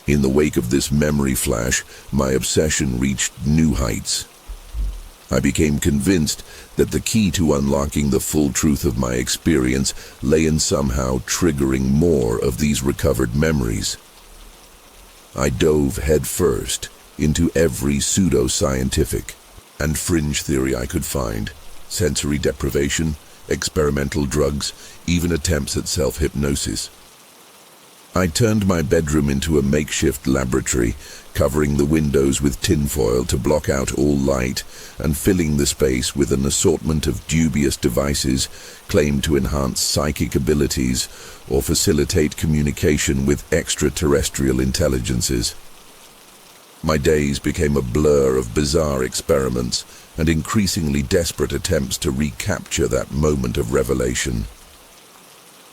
In the wake of this memory flash, my obsession reached new heights. I became convinced that the key to unlocking the full truth of my experience lay in somehow triggering more of these recovered memories. I dove headfirst into every pseudo-scientific and fringe theory I could find: sensory deprivation, experimental drugs, even attempts at self-hypnosis. I turned my bedroom into a makeshift laboratory, covering the windows with tinfoil to block out all light and filling the space with an assortment of dubious devices claimed to enhance psychic abilities or facilitate communication with extraterrestrial intelligences. My days became a blur of bizarre experiments and increasingly desperate attempts to recapture that moment of revelation.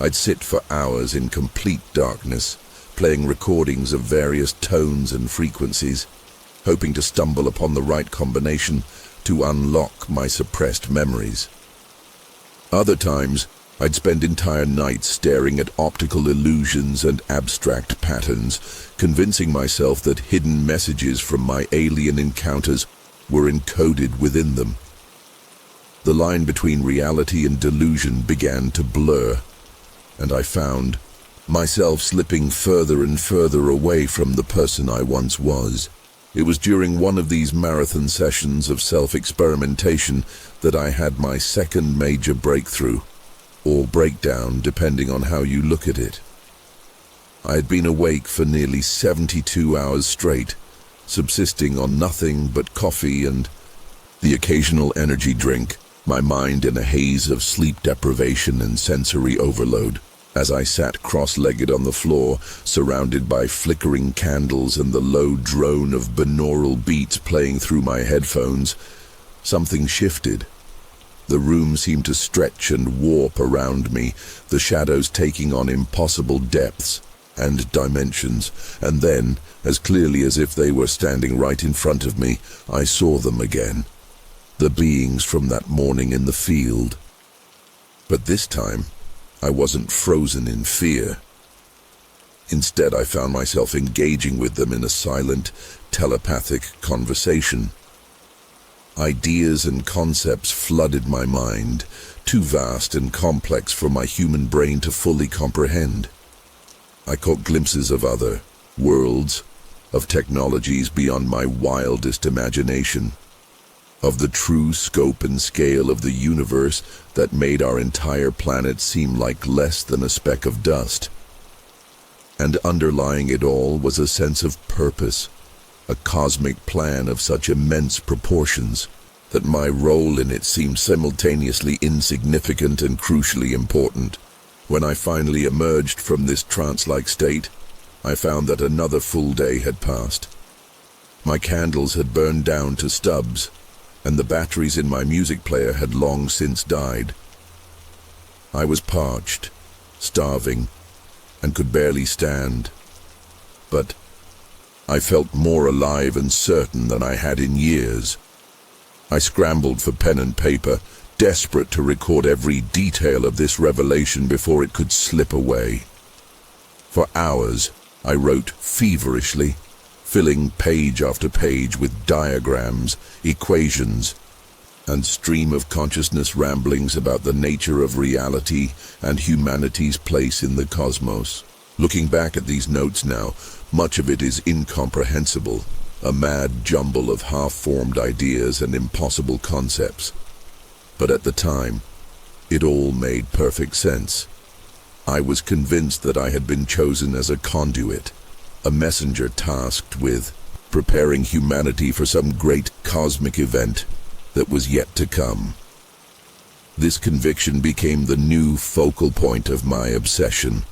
I'd sit for hours in complete darkness, playing recordings of various tones and frequencies, hoping to stumble upon the right combination to unlock my suppressed memories. Other times, I'd spend entire nights staring at optical illusions and abstract patterns, convincing myself that hidden messages from my alien encounters were encoded within them. The line between reality and delusion began to blur, and I found myself slipping further and further away from the person I once was. It was during one of these marathon sessions of self-experimentation that I had my second major breakthrough, or breakdown, depending on how you look at it. I had been awake for nearly 72 hours straight, subsisting on nothing but coffee and the occasional energy drink, my mind in a haze of sleep deprivation and sensory overload. As I sat cross-legged on the floor, surrounded by flickering candles and the low drone of binaural beats playing through my headphones, something shifted. The room seemed to stretch and warp around me, the shadows taking on impossible depths and dimensions, and then, as clearly as if they were standing right in front of me, I saw them again. The beings from that morning in the field. But this time, I wasn't frozen in fear. Instead, I found myself engaging with them in a silent, telepathic conversation. Ideas and concepts flooded my mind, too vast and complex for my human brain to fully comprehend. I caught glimpses of other worlds, of technologies beyond my wildest imagination, of the true scope and scale of the universe that made our entire planet seem like less than a speck of dust. And underlying it all was a sense of purpose, a cosmic plan of such immense proportions that my role in it seemed simultaneously insignificant and crucially important. When I finally emerged from this trance-like state, I found that another full day had passed. My candles had burned down to stubs, and the batteries in my music player had long since died. I was parched, starving, and could barely stand. But I felt more alive and certain than I had in years. I scrambled for pen and paper, desperate to record every detail of this revelation before it could slip away. For hours, I wrote feverishly, filling page after page with diagrams, equations, and stream of consciousness ramblings about the nature of reality and humanity's place in the cosmos. Looking back at these notes now, much of it is incomprehensible, a mad jumble of half-formed ideas and impossible concepts. But at the time, it all made perfect sense. I was convinced that I had been chosen as a conduit, a messenger tasked with preparing humanity for some great cosmic event that was yet to come. This conviction became the new focal point of my obsession.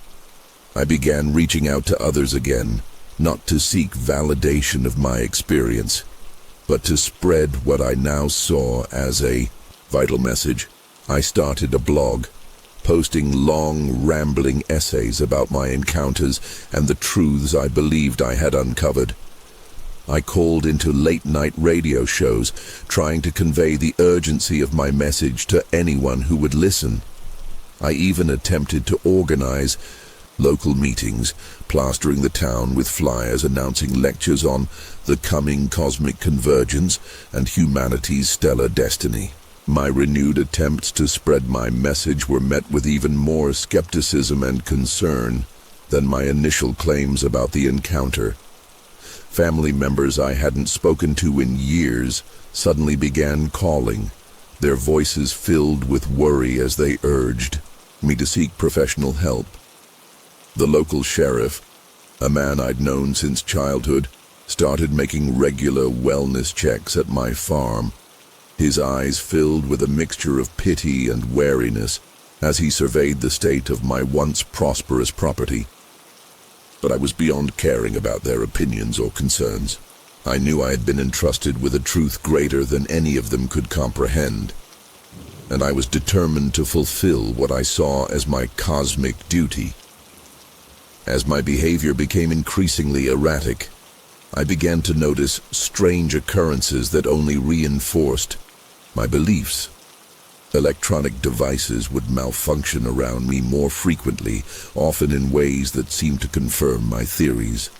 I began reaching out to others again, not to seek validation of my experience, but to spread what I now saw as a vital message. I started a blog, posting long, rambling essays about my encounters and the truths I believed I had uncovered. I called into late-night radio shows, trying to convey the urgency of my message to anyone who would listen. I even attempted to organize local meetings, plastering the town with flyers announcing lectures on the coming cosmic convergence and humanity's stellar destiny. My renewed attempts to spread my message were met with even more skepticism and concern than my initial claims about the encounter. Family members I hadn't spoken to in years suddenly began calling, their voices filled with worry as they urged me to seek professional help. The local sheriff, a man I'd known since childhood, started making regular wellness checks at my farm, his eyes filled with a mixture of pity and wariness as he surveyed the state of my once prosperous property. But I was beyond caring about their opinions or concerns. I knew I had been entrusted with a truth greater than any of them could comprehend, and I was determined to fulfill what I saw as my cosmic duty. As my behavior became increasingly erratic, I began to notice strange occurrences that only reinforced my beliefs. Electronic devices would malfunction around me more frequently, often in ways that seemed to confirm my theories.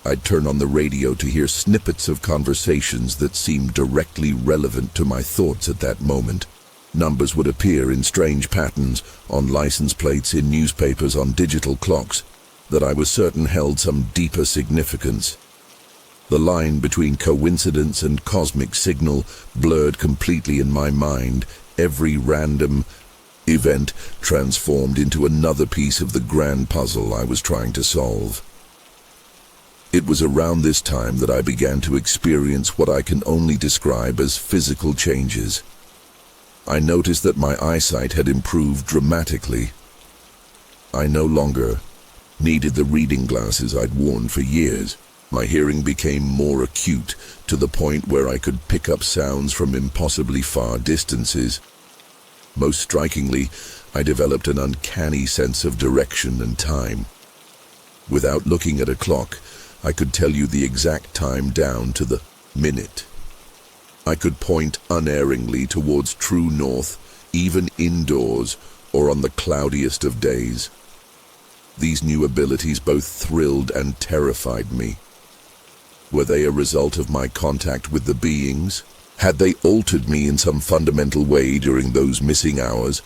I'd turn on the radio to hear snippets of conversations that seemed directly relevant to my thoughts at that moment. Numbers would appear in strange patterns, on license plates, in newspapers, on digital clocks, that I was certain held some deeper significance. The line between coincidence and cosmic signal blurred completely in my mind. Every random event transformed into another piece of the grand puzzle I was trying to solve. It was around this time that I began to experience what I can only describe as physical changes. I noticed that my eyesight had improved dramatically. I no longer needed the reading glasses I'd worn for years. My hearing became more acute, to the point where I could pick up sounds from impossibly far distances. Most strikingly, I developed an uncanny sense of direction and time. Without looking at a clock, I could tell you the exact time down to the minute. I could point unerringly towards true north, even indoors or on the cloudiest of days. These new abilities both thrilled and terrified me. Were they a result of my contact with the beings? Had they altered me in some fundamental way during those missing hours?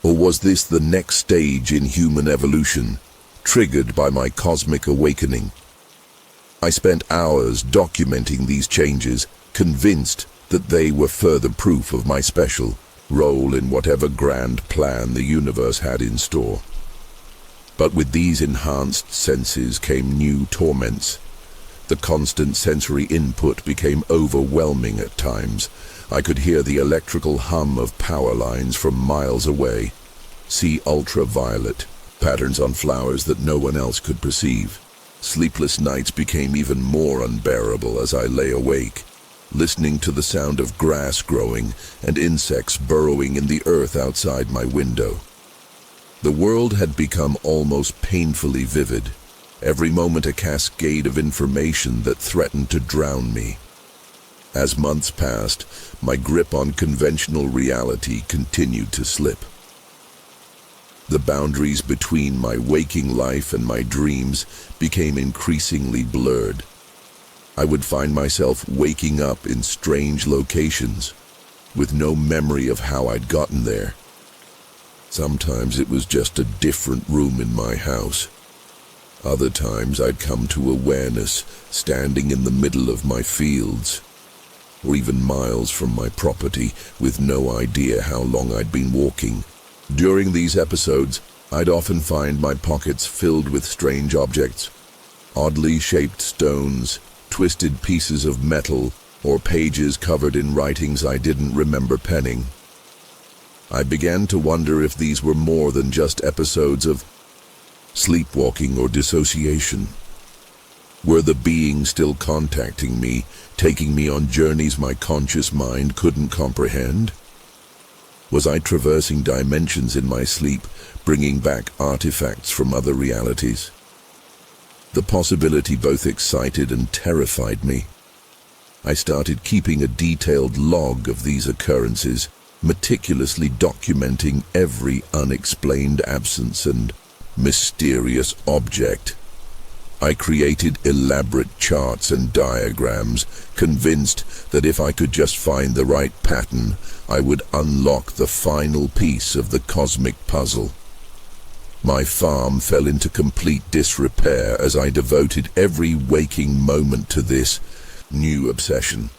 Or was this the next stage in human evolution, triggered by my cosmic awakening? I spent hours documenting these changes, convinced that they were further proof of my special role in whatever grand plan the universe had in store. But with these enhanced senses came new torments. The constant sensory input became overwhelming at times. I could hear the electrical hum of power lines from miles away, see ultraviolet patterns on flowers that no one else could perceive. Sleepless nights became even more unbearable as I lay awake, listening to the sound of grass growing and insects burrowing in the earth outside my window. The world had become almost painfully vivid, every moment a cascade of information that threatened to drown me. As months passed, my grip on conventional reality continued to slip. The boundaries between my waking life and my dreams became increasingly blurred. I would find myself waking up in strange locations, with no memory of how I'd gotten there. Sometimes it was just a different room in my house. Other times I'd come to awareness standing in the middle of my fields, or even miles from my property, with no idea how long I'd been walking. During these episodes, I'd often find my pockets filled with strange objects, oddly shaped stones, twisted pieces of metal, or pages covered in writings I didn't remember penning. I began to wonder if these were more than just episodes of sleepwalking or dissociation. Were the beings still contacting me, taking me on journeys my conscious mind couldn't comprehend? Was I traversing dimensions in my sleep, bringing back artifacts from other realities? The possibility both excited and terrified me. I started keeping a detailed log of these occurrences, meticulously documenting every unexplained absence and mysterious object. I created elaborate charts and diagrams, convinced that if I could just find the right pattern, I would unlock the final piece of the cosmic puzzle. My farm fell into complete disrepair as I devoted every waking moment to this new obsession.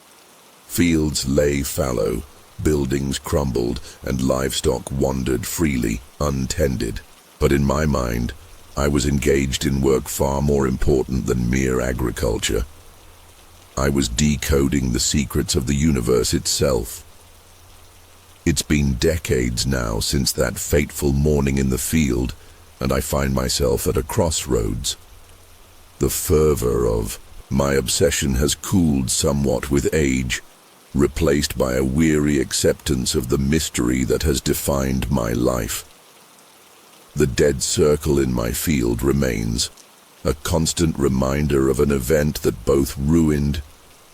Fields lay fallow, buildings crumbled, and livestock wandered freely, untended. But in my mind, I was engaged in work far more important than mere agriculture. I was decoding the secrets of the universe itself. It's been decades now since that fateful morning in the field, and I find myself at a crossroads. The fervor of my obsession has cooled somewhat with age, replaced by a weary acceptance of the mystery that has defined my life. The dead circle in my field remains, a constant reminder of an event that both ruined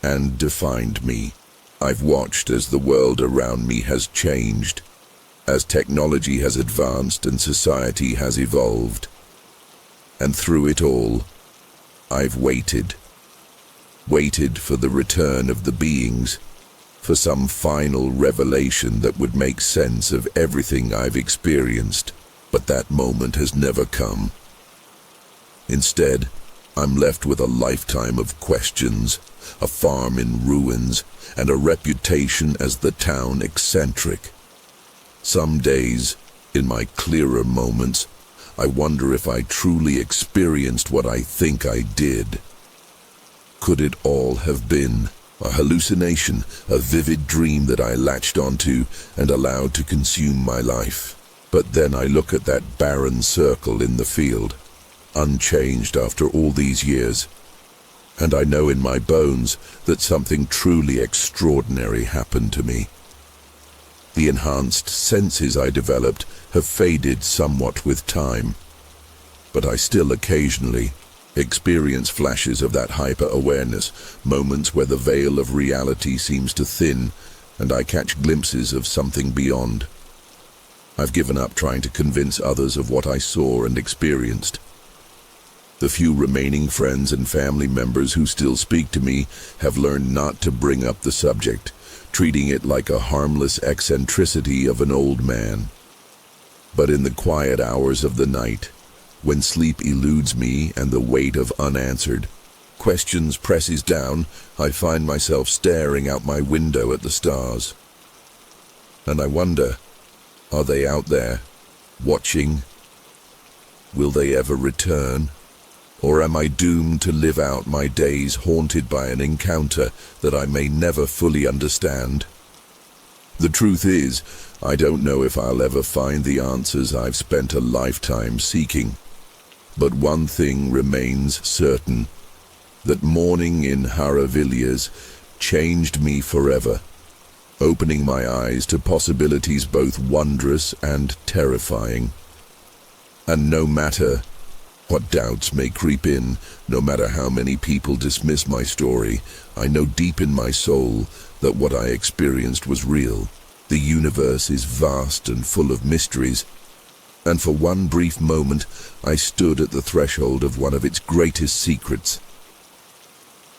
and defined me. I've watched as the world around me has changed, as technology has advanced and society has evolved. And through it all, I've waited for the return of the beings, for some final revelation that would make sense of everything I've experienced. But that moment has never come. Instead, I'm left with a lifetime of questions, a farm in ruins, and a reputation as the town eccentric. Some days, in my clearer moments, I wonder if I truly experienced what I think I did. Could it all have been a hallucination, a vivid dream that I latched onto and allowed to consume my life? But then I look at that barren circle in the field, unchanged after all these years, and I know in my bones that something truly extraordinary happened to me. The enhanced senses I developed have faded somewhat with time, but I still occasionally experience flashes of that hyper-awareness, moments where the veil of reality seems to thin and I catch glimpses of something beyond. I've given up trying to convince others of what I saw and experienced. The few remaining friends and family members who still speak to me have learned not to bring up the subject, treating it like a harmless eccentricity of an old man. But in the quiet hours of the night, when sleep eludes me and the weight of unanswered questions presses down, I find myself staring out my window at the stars. And I wonder, are they out there, watching? Will they ever return? Or am I doomed to live out my days haunted by an encounter that I may never fully understand? The truth is, I don't know if I'll ever find the answers I've spent a lifetime seeking. But one thing remains certain, that morning in Harravilliers changed me forever, opening my eyes to possibilities both wondrous and terrifying. And no matter what doubts may creep in, no matter how many people dismiss my story, I know deep in my soul that what I experienced was real. The universe is vast and full of mysteries, and for one brief moment I stood at the threshold of one of its greatest secrets.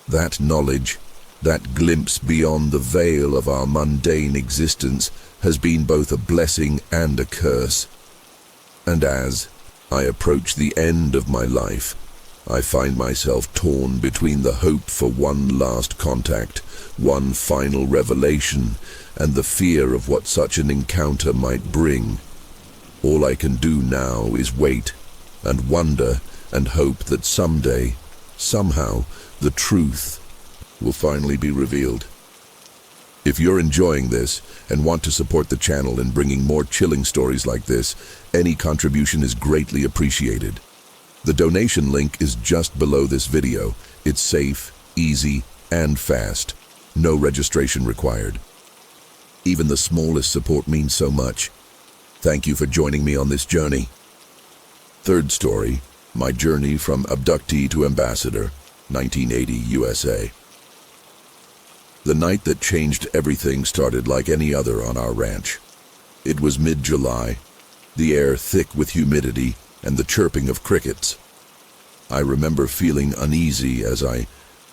That knowledge, that glimpse beyond the veil of our mundane existence, has been both a blessing and a curse. And as I approach the end of my life, I find myself torn between the hope for one last contact, one final revelation, and the fear of what such an encounter might bring. All I can do now is wait and wonder and hope that someday, somehow, the truth will finally be revealed. If you're enjoying this and want to support the channel in bringing more chilling stories like this, any contribution is greatly appreciated. The donation link is just below this video. It's safe, easy, and fast. No registration required. Even the smallest support means so much. Thank you for joining me on this journey. Third story, my journey from abductee to ambassador, 1980 USA. The night that changed everything started like any other on our ranch. It was mid-July, the air thick with humidity and the chirping of crickets. I remember feeling uneasy as I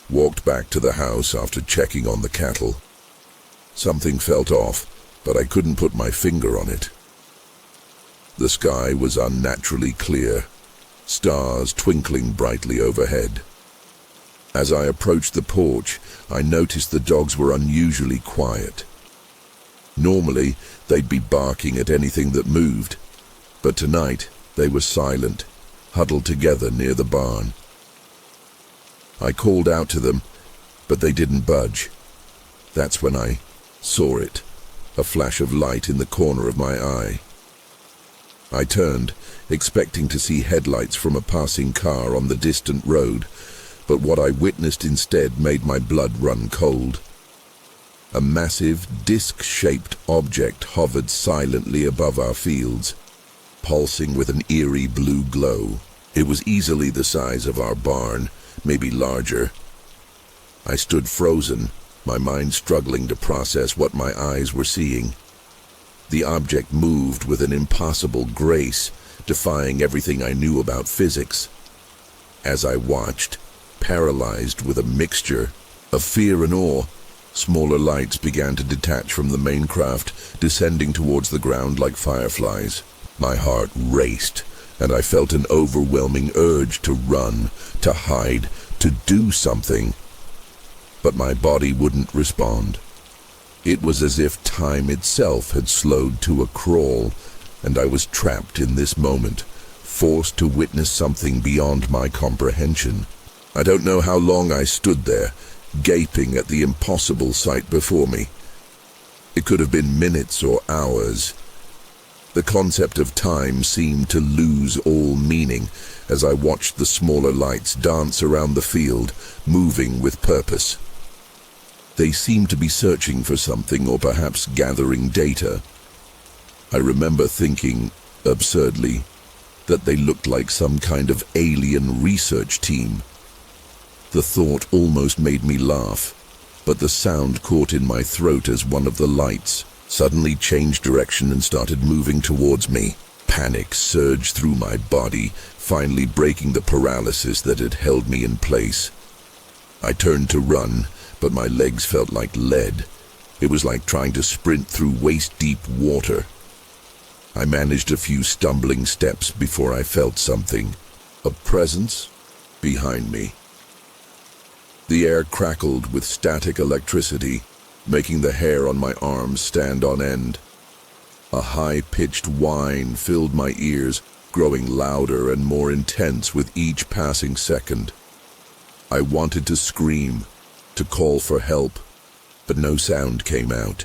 walked back to the house after checking on the cattle. Something felt off, but I couldn't put my finger on it. The sky was unnaturally clear, stars twinkling brightly overhead. As I approached the porch, I noticed the dogs were unusually quiet. Normally, they'd be barking at anything that moved, but tonight they were silent, huddled together near the barn. I called out to them, but they didn't budge. That's when I saw it, a flash of light in the corner of my eye. I turned, expecting to see headlights from a passing car on the distant road, but what I witnessed instead made my blood run cold. A massive, disc-shaped object hovered silently above our fields, pulsing with an eerie blue glow. It was easily the size of our barn, maybe larger. I stood frozen, my mind struggling to process what my eyes were seeing. The object moved with an impossible grace, defying everything I knew about physics. As I watched, paralyzed with a mixture of fear and awe, smaller lights began to detach from the main craft, descending towards the ground like fireflies. My heart raced, and I felt an overwhelming urge to run, to hide, to do something. But my body wouldn't respond. It was as if time itself had slowed to a crawl, and I was trapped in this moment, forced to witness something beyond my comprehension. I don't know how long I stood there, gaping at the impossible sight before me. It could have been minutes or hours. The concept of time seemed to lose all meaning as I watched the smaller lights dance around the field, moving with purpose. They seemed to be searching for something, or perhaps gathering data. I remember thinking, absurdly, that they looked like some kind of alien research team. The thought almost made me laugh, but the sound caught in my throat as one of the lights suddenly changed direction and started moving towards me. Panic surged through my body, finally breaking the paralysis that had held me in place. I turned to run, but my legs felt like lead. It was like trying to sprint through waist-deep water. I managed a few stumbling steps before I felt something, a presence, behind me. The air crackled with static electricity, making the hair on my arms stand on end. A high-pitched whine filled my ears, growing louder and more intense with each passing second. I wanted to scream, to call for help, but no sound came out.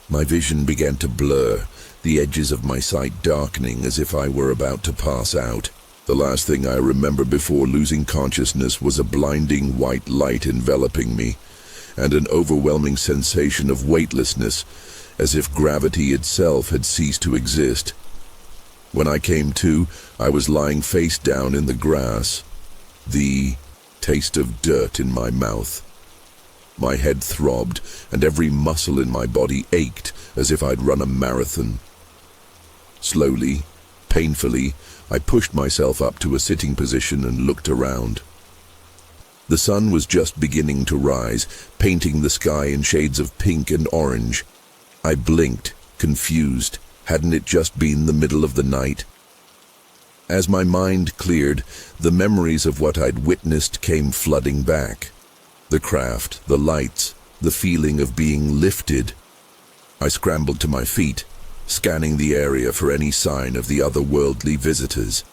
My vision began to blur, the edges of my sight darkening as if I were about to pass out. The last thing I remember before losing consciousness was a blinding white light enveloping me, and an overwhelming sensation of weightlessness, as if gravity itself had ceased to exist. When I came to, I was lying face down in the grass, the taste of dirt in my mouth. My head throbbed, and every muscle in my body ached as if I'd run a marathon. Slowly, painfully, I pushed myself up to a sitting position and looked around. The sun was just beginning to rise, painting the sky in shades of pink and orange. I blinked, confused. Hadn't it just been the middle of the night? As my mind cleared, the memories of what I'd witnessed came flooding back. The craft, the lights, the feeling of being lifted. I scrambled to my feet, scanning the area for any sign of the otherworldly visitors.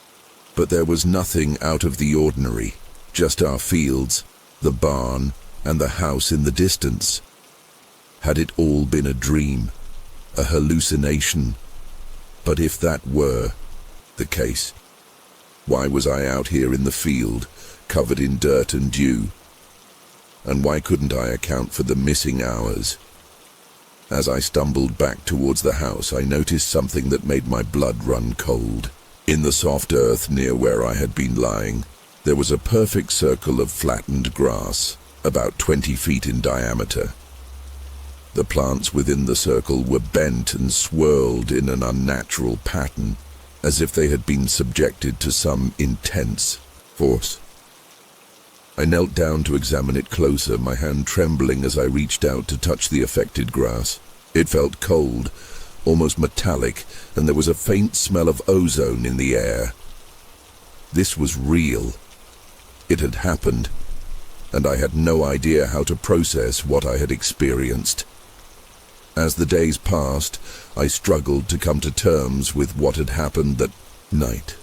But there was nothing out of the ordinary, just our fields, the barn, and the house in the distance. Had it all been a dream, a hallucination? But if that were the case, why was I out here in the field, covered in dirt and dew? And why couldn't I account for the missing hours? As I stumbled back towards the house, I noticed something that made my blood run cold. In the soft earth near where I had been lying, there was a perfect circle of flattened grass, about 20 feet in diameter. The plants within the circle were bent and swirled in an unnatural pattern, as if they had been subjected to some intense force. I knelt down to examine it closer, my hand trembling as I reached out to touch the affected grass. It felt cold, almost metallic, and there was a faint smell of ozone in the air. This was real. It had happened, and I had no idea how to process what I had experienced. As the days passed, I struggled to come to terms with what had happened that night.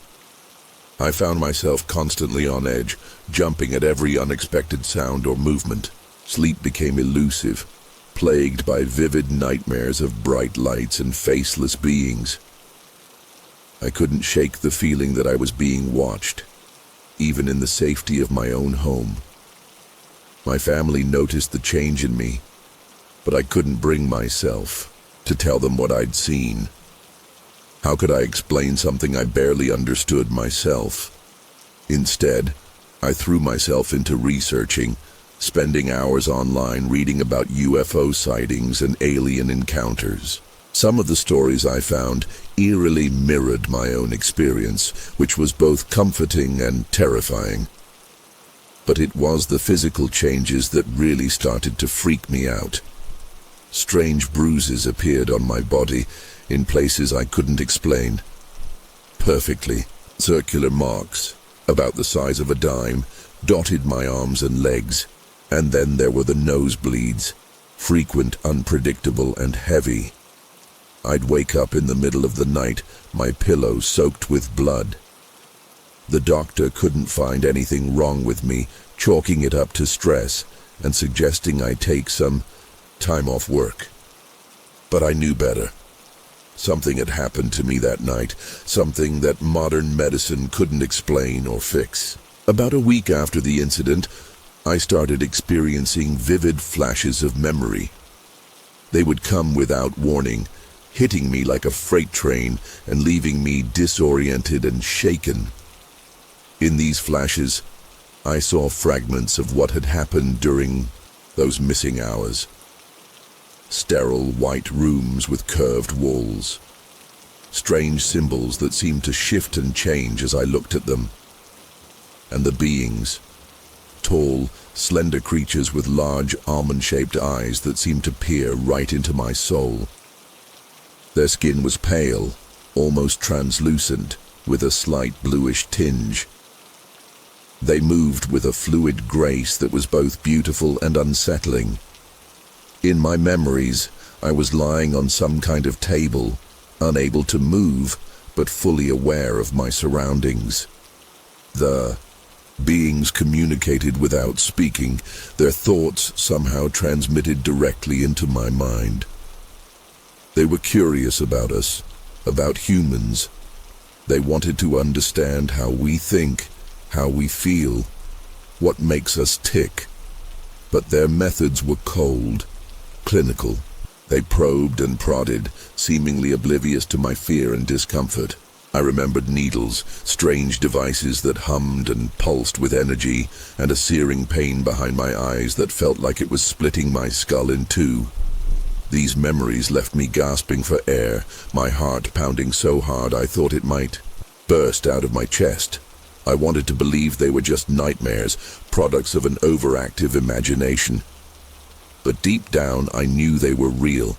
I found myself constantly on edge, jumping at every unexpected sound or movement. Sleep became elusive, plagued by vivid nightmares of bright lights and faceless beings. I couldn't shake the feeling that I was being watched, even in the safety of my own home. My family noticed the change in me, but I couldn't bring myself to tell them what I'd seen. How could I explain something I barely understood myself? Instead, I threw myself into researching, spending hours online reading about UFO sightings and alien encounters. Some of the stories I found eerily mirrored my own experience, which was both comforting and terrifying. But it was the physical changes that really started to freak me out. Strange bruises appeared on my body, in places I couldn't explain. Perfectly, Circular marks, about the size of a dime, dotted my arms and legs, and then there were the nosebleeds, frequent, unpredictable, and heavy. I'd wake up in the middle of the night, my pillow soaked with blood. The doctor couldn't find anything wrong with me, chalking it up to stress and suggesting I take some time off work. But I knew better. Something had happened to me that night, something that modern medicine couldn't explain or fix. About a week after the incident, I started experiencing vivid flashes of memory. They would come without warning, hitting me like a freight train and leaving me disoriented and shaken. In these flashes, I saw fragments of what had happened during those missing hours. Sterile white rooms with curved walls. Strange symbols that seemed to shift and change as I looked at them. And the beings. Tall, slender creatures with large almond-shaped eyes that seemed to peer right into my soul. Their skin was pale, almost translucent, with a slight bluish tinge. They moved with a fluid grace that was both beautiful and unsettling. In my memories, I was lying on some kind of table, unable to move, but fully aware of my surroundings. The beings communicated without speaking, their thoughts somehow transmitted directly into my mind. They were curious about us, about humans. They wanted to understand how we think, how we feel, what makes us tick. But their methods were cold, clinical. They probed and prodded, seemingly oblivious to my fear and discomfort. I remembered needles, strange devices that hummed and pulsed with energy, and a searing pain behind my eyes that felt like it was splitting my skull in two. These memories left me gasping for air, my heart pounding so hard I thought it might burst out of my chest. I wanted to believe they were just nightmares, products of an overactive imagination. But deep down, I knew they were real.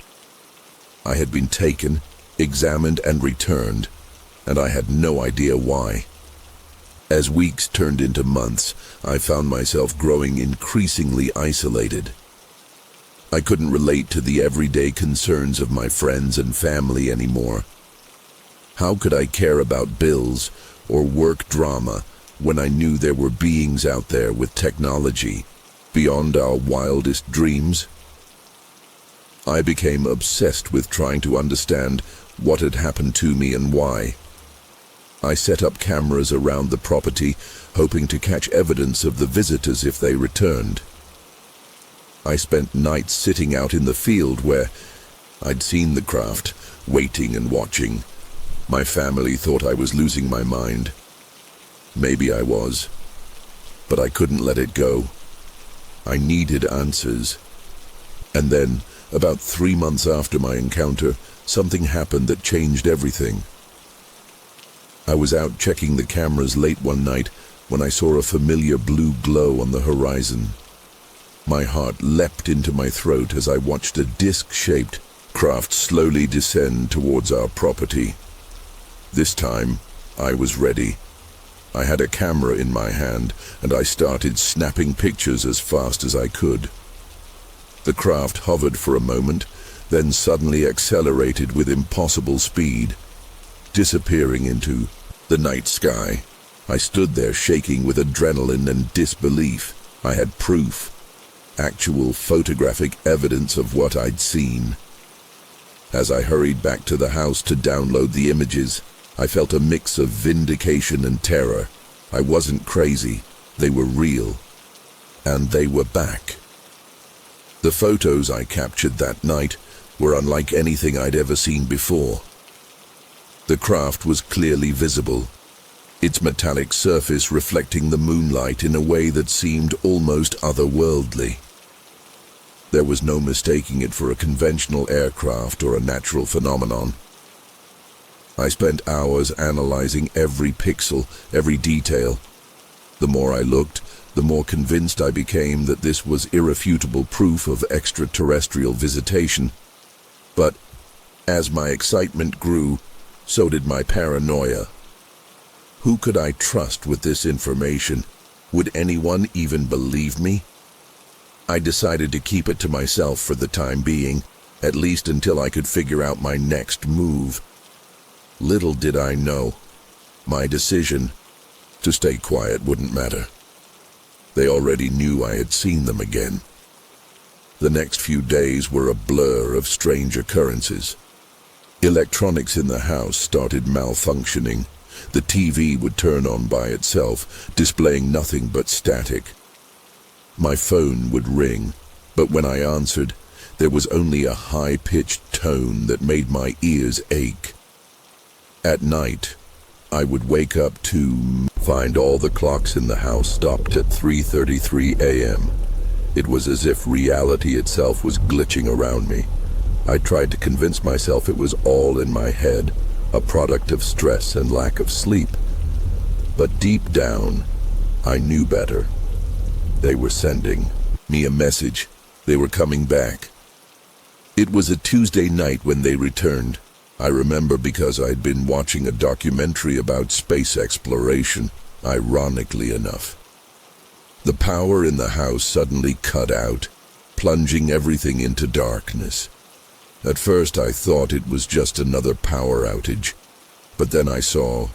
I had been taken, examined, and returned, and I had no idea why. As weeks turned into months, I found myself growing increasingly isolated. I couldn't relate to the everyday concerns of my friends and family anymore. How could I care about bills or work drama when I knew there were beings out there with technology beyond our wildest dreams? I became obsessed with trying to understand what had happened to me and why. I set up cameras around the property, hoping to catch evidence of the visitors if they returned. I spent nights sitting out in the field where I'd seen the craft, waiting and watching. My family thought I was losing my mind. Maybe I was, but I couldn't let it go. I needed answers. And then, about 3 months after my encounter, something happened that changed everything. I was out checking the cameras late one night when I saw a familiar blue glow on the horizon. My heart leapt into my throat as I watched a disc-shaped craft slowly descend towards our property. This time, I was ready. I had a camera in my hand, and I started snapping pictures as fast as I could. The craft hovered for a moment, then suddenly accelerated with impossible speed, disappearing into the night sky. I stood there shaking with adrenaline and disbelief. I had proof, actual photographic evidence of what I'd seen. As I hurried back to the house to download the images, I felt a mix of vindication and terror. I wasn't crazy. They were real. And they were back. The photos I captured that night were unlike anything I'd ever seen before. The craft was clearly visible, its metallic surface reflecting the moonlight in a way that seemed almost otherworldly. There was no mistaking it for a conventional aircraft or a natural phenomenon. I spent hours analyzing every pixel, every detail. The more I looked, the more convinced I became that this was irrefutable proof of extraterrestrial visitation. But as my excitement grew, so did my paranoia. Who could I trust with this information? Would anyone even believe me? I decided to keep it to myself for the time being, at least until I could figure out my next move. Little did I know, my decision to stay quiet wouldn't matter. They already knew I had seen them again. The next few days were a blur of strange occurrences. Electronics in the house started malfunctioning. The TV would turn on by itself, displaying nothing but static. My phone would ring, but when I answered, there was only a high-pitched tone that made my ears ache. At night, I would wake up to find all the clocks in the house stopped at 3:33 a.m. It was as if reality itself was glitching around me. I tried to convince myself it was all in my head, a product of stress and lack of sleep. But deep down, I knew better. They were sending me a message. They were coming back. It was a Tuesday night when they returned. I remember because I'd been watching a documentary about space exploration, ironically enough. The power in the house suddenly cut out, plunging everything into darkness. At first I thought it was just another power outage, but then I saw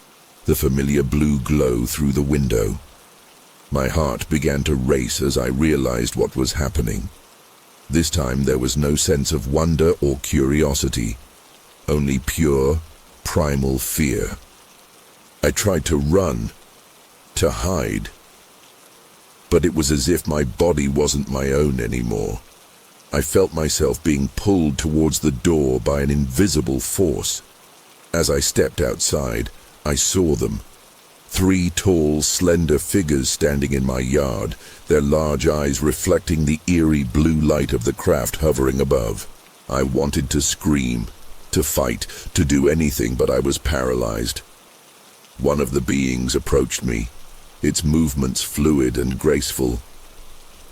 the familiar blue glow through the window. My heart began to race as I realized what was happening. This time there was no sense of wonder or curiosity, only pure, primal fear. I tried to run, to hide, but it was as if my body wasn't my own anymore. I felt myself being pulled towards the door by an invisible force. As I stepped outside, I saw them. 3 tall, slender figures standing in my yard, their large eyes reflecting the eerie blue light of the craft hovering above. I wanted to scream, to fight, to do anything, but I was paralyzed. One of the beings approached me, its movements fluid and graceful.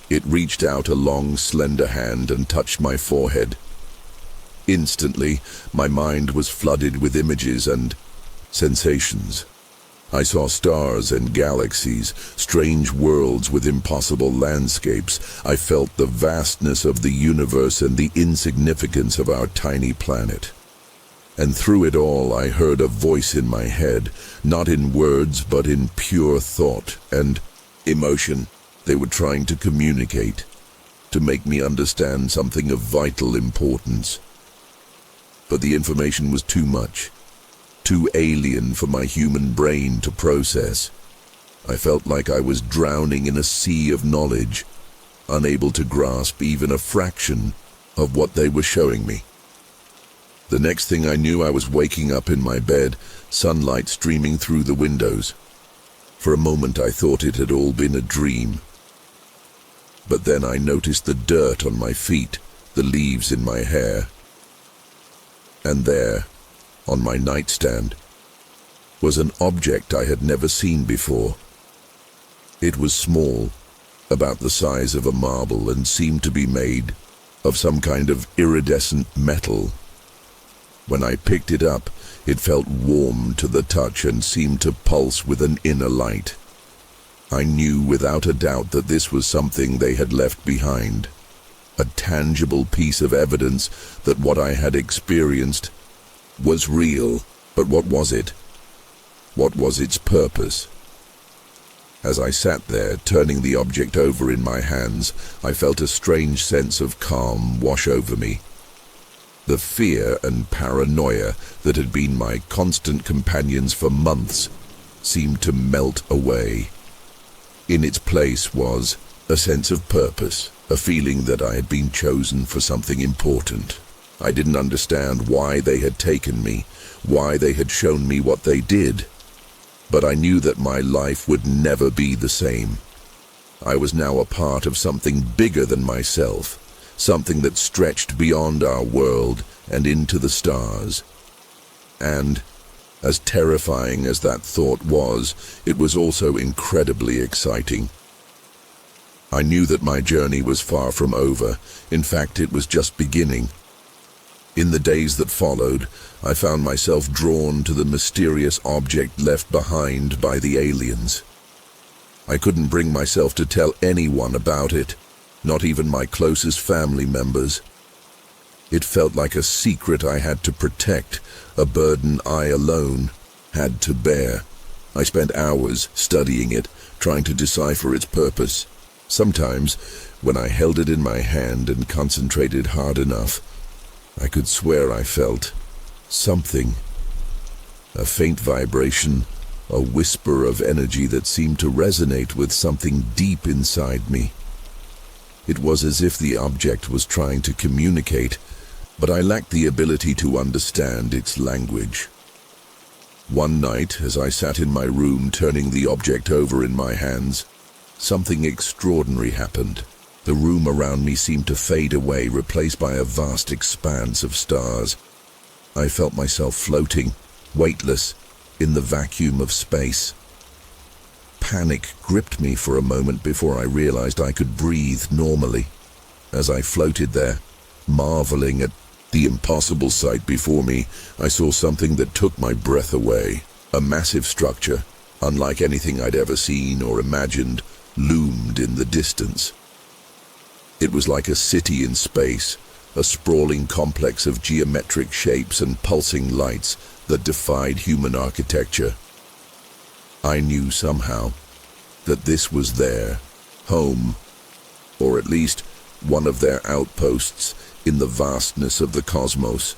It reached out a long, slender hand and touched my forehead. Instantly, my mind was flooded with images and sensations. I saw stars and galaxies, strange worlds with impossible landscapes. I felt the vastness of the universe and the insignificance of our tiny planet. And through it all, I heard a voice in my head, not in words, but in pure thought and emotion. They were trying to communicate, to make me understand something of vital importance. But the information was too much, too alien for my human brain to process. I felt like I was drowning in a sea of knowledge, unable to grasp even a fraction of what they were showing me. The next thing I knew, I was waking up in my bed, sunlight streaming through the windows. For a moment I thought it had all been a dream. But then I noticed the dirt on my feet, the leaves in my hair. And there, on my nightstand, was an object I had never seen before. It was small, about the size of a marble, and seemed to be made of some kind of iridescent metal. When I picked it up, it felt warm to the touch and seemed to pulse with an inner light. I knew without a doubt that this was something they had left behind, a tangible piece of evidence that what I had experienced was real. But what was it? What was its purpose? As I sat there, turning the object over in my hands, I felt a strange sense of calm wash over me. The fear and paranoia that had been my constant companions for months seemed to melt away. In its place was a sense of purpose, a feeling that I had been chosen for something important. I didn't understand why they had taken me, why they had shown me what they did, but I knew that my life would never be the same. I was now a part of something bigger than myself, something that stretched beyond our world and into the stars. And, as terrifying as that thought was, it was also incredibly exciting. I knew that my journey was far from over. In fact, it was just beginning. In the days that followed, I found myself drawn to the mysterious object left behind by the aliens. I couldn't bring myself to tell anyone about it, not even my closest family members. It felt like a secret I had to protect, a burden I alone had to bear. I spent hours studying it, trying to decipher its purpose. Sometimes, when I held it in my hand and concentrated hard enough, I could swear I felt something. A faint vibration, a whisper of energy that seemed to resonate with something deep inside me. It was as if the object was trying to communicate, but I lacked the ability to understand its language. One night, as I sat in my room turning the object over in my hands, something extraordinary happened. The room around me seemed to fade away, replaced by a vast expanse of stars. I felt myself floating, weightless, in the vacuum of space. Panic gripped me for a moment before I realized I could breathe normally. As I floated there, marveling at the impossible sight before me, I saw something that took my breath away. A massive structure, unlike anything I'd ever seen or imagined, loomed in the distance. It was like a city in space, a sprawling complex of geometric shapes and pulsing lights that defied human architecture. I knew somehow that this was their home, or at least one of their outposts in the vastness of the cosmos.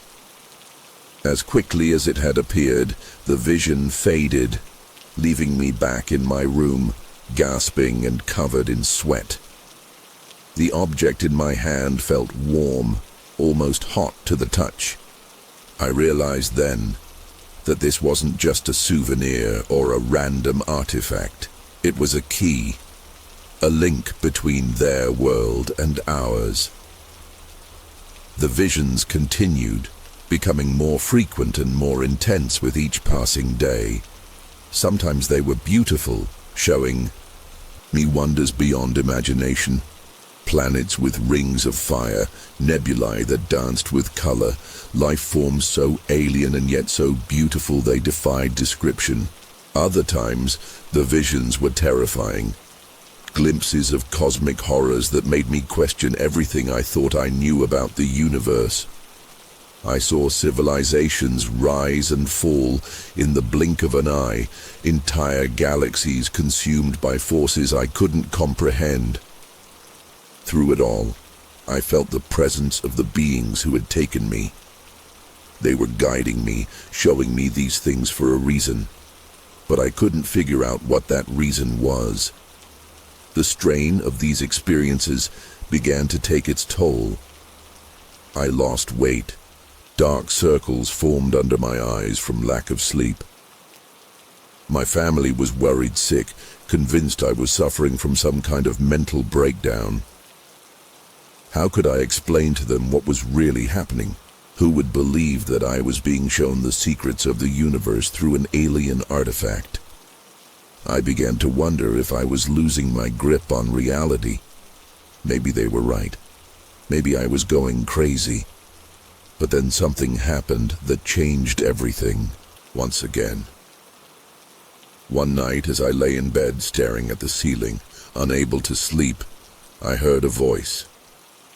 As quickly as it had appeared, the vision faded, leaving me back in my room, gasping and covered in sweat. The object in my hand felt warm, almost hot to the touch. I realized then that this wasn't just a souvenir or a random artifact. It was a key, a link between their world and ours. The visions continued, becoming more frequent and more intense with each passing day. Sometimes they were beautiful, showing me wonders beyond imagination. Planets with rings of fire, nebulae that danced with color, life forms so alien and yet so beautiful they defied description. Other times, the visions were terrifying. Glimpses of cosmic horrors that made me question everything I thought I knew about the universe. I saw civilizations rise and fall in the blink of an eye, entire galaxies consumed by forces I couldn't comprehend. Through it all, I felt the presence of the beings who had taken me. They were guiding me, showing me these things for a reason, but I couldn't figure out what that reason was. The strain of these experiences began to take its toll. I lost weight. Dark circles formed under my eyes from lack of sleep. My family was worried sick, convinced I was suffering from some kind of mental breakdown. How could I explain to them what was really happening? Who would believe that I was being shown the secrets of the universe through an alien artifact? I began to wonder if I was losing my grip on reality. Maybe they were right. Maybe I was going crazy. But then something happened that changed everything once again. One night, as I lay in bed staring at the ceiling, unable to sleep, I heard a voice.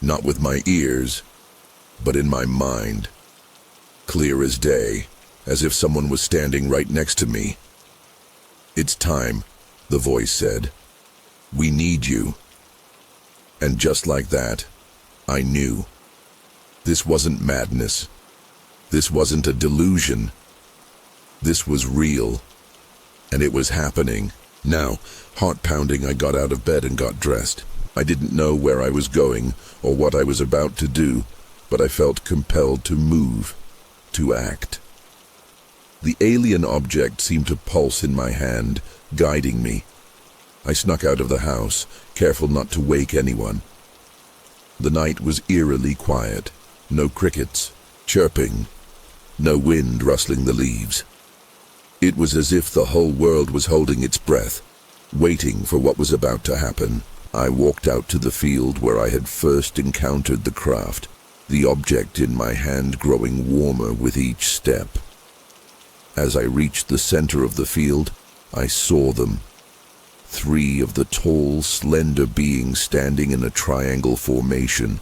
Not with my ears, but in my mind. Clear as day, as if someone was standing right next to me. "It's time," the voice said. "We need you." And just like that, I knew. This wasn't madness. This wasn't a delusion. This was real. And it was happening. Now, heart pounding, I got out of bed and got dressed. I didn't know where I was going or what I was about to do, but I felt compelled to move, to act. The alien object seemed to pulse in my hand, guiding me. I snuck out of the house, careful not to wake anyone. The night was eerily quiet. No crickets chirping, no wind rustling the leaves. It was as if the whole world was holding its breath, waiting for what was about to happen. I walked out to the field where I had first encountered the craft. the object in my hand growing warmer with each step. As I reached the center of the field, I saw them. 3 of the tall, slender beings standing in a triangle formation.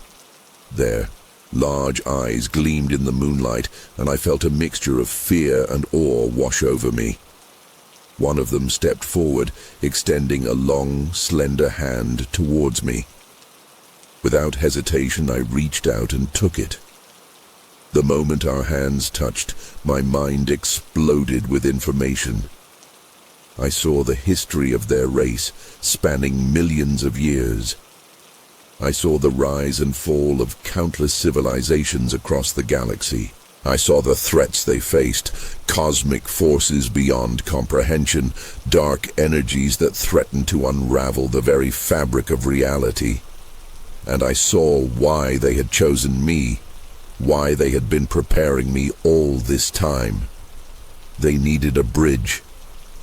Their large eyes gleamed in the moonlight, and I felt a mixture of fear and awe wash over me. One of them stepped forward, extending a long, slender hand towards me. Without hesitation, I reached out and took it. The moment our hands touched, my mind exploded with information. I saw the history of their race, spanning millions of years. I saw the rise and fall of countless civilizations across the galaxy. I saw the threats they faced, cosmic forces beyond comprehension, dark energies that threatened to unravel the very fabric of reality. And I saw why they had chosen me, why they had been preparing me all this time. They needed a bridge,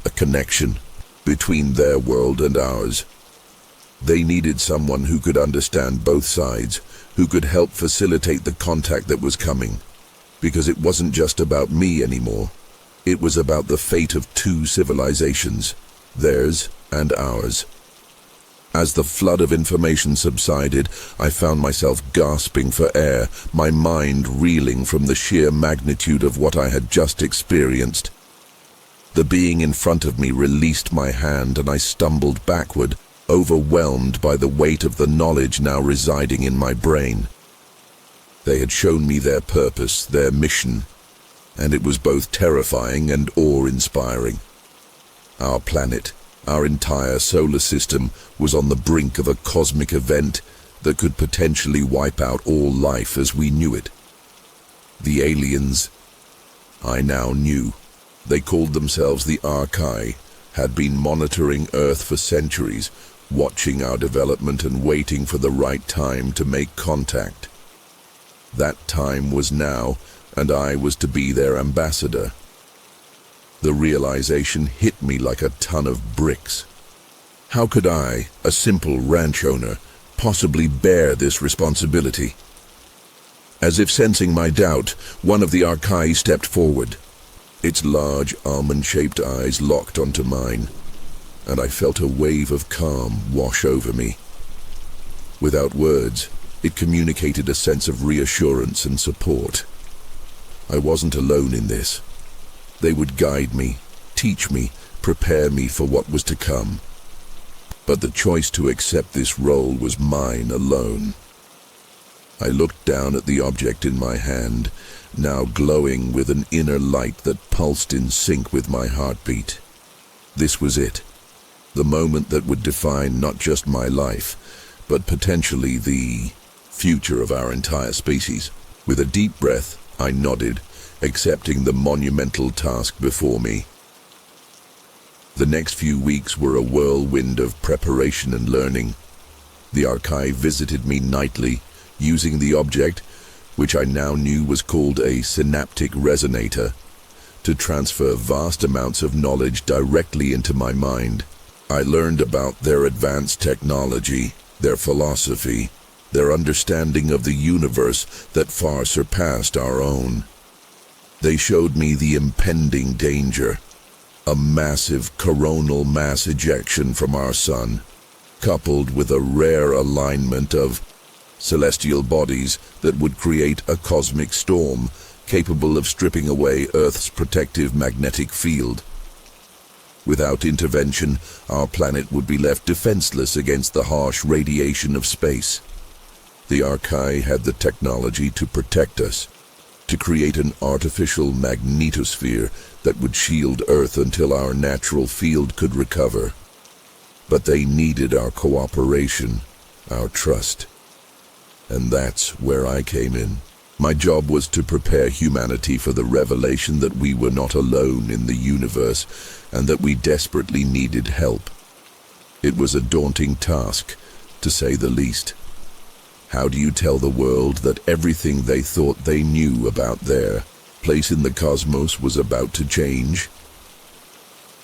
a connection between their world and ours. They needed someone who could understand both sides, who could help facilitate the contact that was coming. Because it wasn't just about me anymore. It was about the fate of 2 civilizations, theirs and ours. As the flood of information subsided, I found myself gasping for air, my mind reeling from the sheer magnitude of what I had just experienced. The being in front of me released my hand and I stumbled backward, overwhelmed by the weight of the knowledge now residing in my brain. They had shown me their purpose, their mission, and it was both terrifying and awe-inspiring. Our planet, our entire solar system, was on the brink of a cosmic event that could potentially wipe out all life as we knew it. The aliens, I now knew, they called themselves the Archai, had been monitoring Earth for centuries, watching our development and waiting for the right time to make contact. That time was now, and I was to be their ambassador. The realization hit me like a ton of bricks. How could I, a simple ranch owner, possibly bear this responsibility? As if sensing my doubt, one of the Archai stepped forward. Its large, almond-shaped eyes locked onto mine, and I felt a wave of calm wash over me. Without words, it communicated a sense of reassurance and support. I wasn't alone in this. They would guide me, teach me, prepare me for what was to come. But the choice to accept this role was mine alone. I looked down at the object in my hand, now glowing with an inner light that pulsed in sync with my heartbeat. This was it, the moment that would define not just my life, but potentially the future of our entire species. With a deep breath, I nodded, accepting the monumental task before me. The next few weeks were a whirlwind of preparation and learning. The Archai visited me nightly, using the object, which I now knew was called a synaptic resonator, to transfer vast amounts of knowledge directly into my mind. I learned about their advanced technology, their philosophy, their understanding of the universe that far surpassed our own. They showed me the impending danger, a massive coronal mass ejection from our sun, coupled with a rare alignment of celestial bodies that would create a cosmic storm capable of stripping away Earth's protective magnetic field. Without intervention, our planet would be left defenseless against the harsh radiation of space. The Archai had the technology to protect us, to create an artificial magnetosphere that would shield Earth until our natural field could recover. But they needed our cooperation, our trust. And that's where I came in. My job was to prepare humanity for the revelation that we were not alone in the universe and that we desperately needed help. It was a daunting task, to say the least. How do you tell the world that everything they thought they knew about their place in the cosmos was about to change?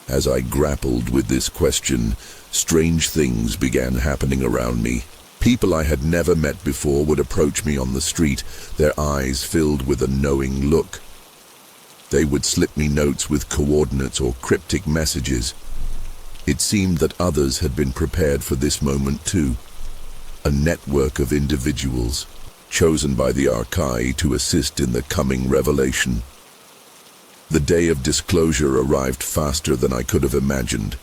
As I grappled with this question, strange things began happening around me. People I had never met before would approach me on the street, their eyes filled with a knowing look. They would slip me notes with coordinates or cryptic messages. It seemed that others had been prepared for this moment too. A network of individuals, chosen by the Archai to assist in the coming revelation. The day of disclosure arrived faster than I could have imagined.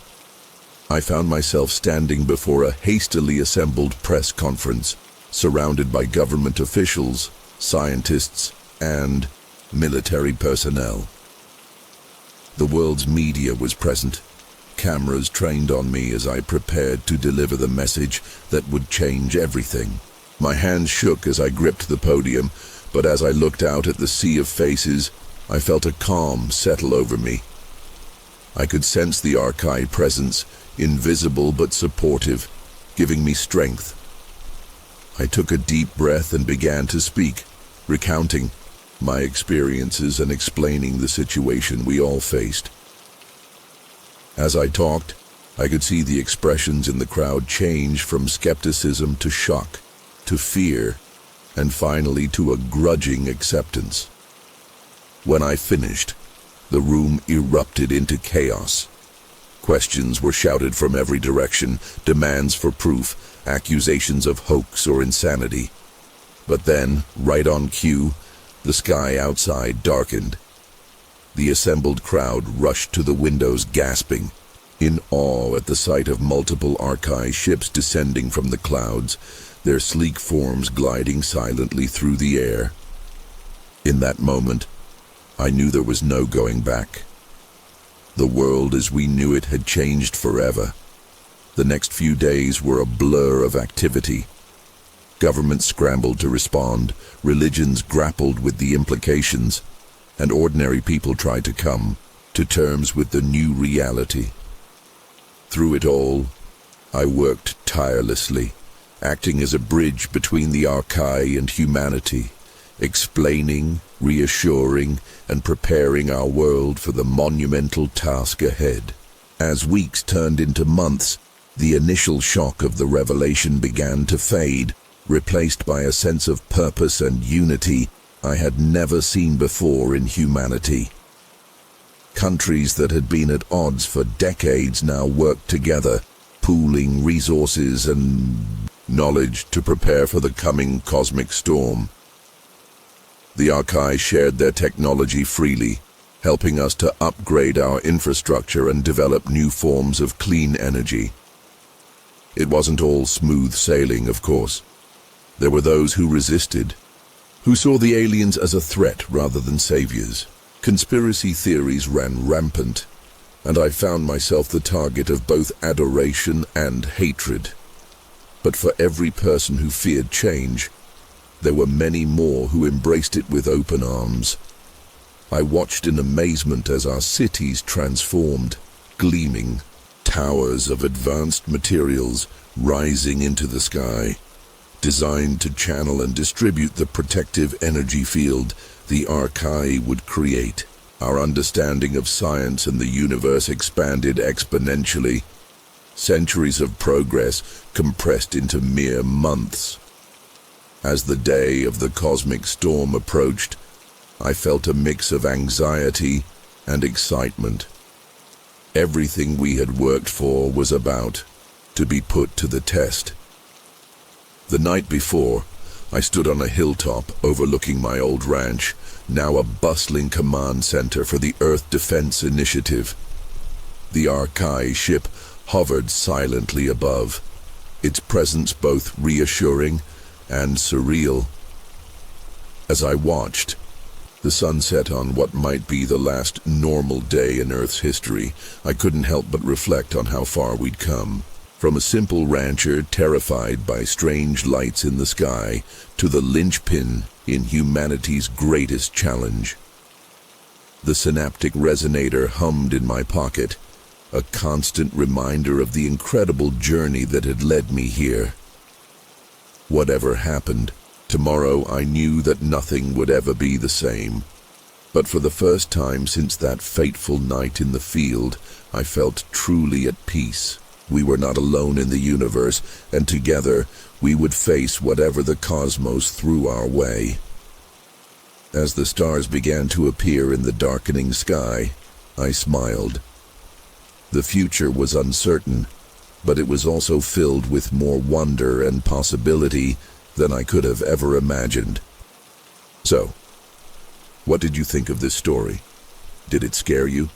I found myself standing before a hastily assembled press conference, surrounded by government officials, scientists, and military personnel. The world's media was present, cameras trained on me as I prepared to deliver the message that would change everything. My hands shook as I gripped the podium, but as I looked out at the sea of faces, I felt a calm settle over me. I could sense the Archai presence, invisible but supportive, giving me strength. I took a deep breath and began to speak, recounting my experiences and explaining the situation we all faced. As I talked, I could see the expressions in the crowd change from skepticism to shock, to fear, and finally to a grudging acceptance. When I finished, the room erupted into chaos. Questions were shouted from every direction, demands for proof, accusations of hoax or insanity. But then, right on cue, the sky outside darkened. The assembled crowd rushed to the windows gasping, in awe at the sight of multiple Archai ships descending from the clouds, their sleek forms gliding silently through the air. In that moment, I knew there was no going back. The world as we knew it had changed forever. The next few days were a blur of activity. Governments scrambled to respond, religions grappled with the implications, and ordinary people tried to come to terms with the new reality. Through it all, I worked tirelessly, acting as a bridge between the Archai and humanity, explaining, reassuring, and preparing our world for the monumental task ahead. As weeks turned into months, the initial shock of the revelation began to fade, replaced by a sense of purpose and unity I had never seen before in humanity. Countries that had been at odds for decades now worked together, pooling resources and knowledge to prepare for the coming cosmic storm. The Archai shared their technology freely, helping us to upgrade our infrastructure and develop new forms of clean energy. It wasn't all smooth sailing, of course. There were those who resisted, who saw the aliens as a threat rather than saviors. Conspiracy theories ran rampant, and I found myself the target of both adoration and hatred. But for every person who feared change, there were many more who embraced it with open arms. I watched in amazement as our cities transformed, gleaming, towers of advanced materials rising into the sky, designed to channel and distribute the protective energy field the Archai would create. Our understanding of science and the universe expanded exponentially. Centuries of progress compressed into mere months. As the day of the cosmic storm approached, I felt a mix of anxiety and excitement. Everything we had worked for was about to be put to the test. The night before, I stood on a hilltop overlooking my old ranch, now a bustling command center for the Earth Defense Initiative. The Archai ship hovered silently above, its presence both reassuring and surreal. As I watched, the sun set on what might be the last normal day in Earth's history. I couldn't help but reflect on how far we'd come. From a simple rancher terrified by strange lights in the sky to the linchpin in humanity's greatest challenge. The synaptic resonator hummed in my pocket, a constant reminder of the incredible journey that had led me here. Whatever happened, tomorrow I knew that nothing would ever be the same. But for the first time since that fateful night in the field, I felt truly at peace. We were not alone in the universe, and together we would face whatever the cosmos threw our way. As the stars began to appear in the darkening sky, I smiled. The future was uncertain, but it was also filled with more wonder and possibility than I could have ever imagined. So, what did you think of this story? Did it scare you?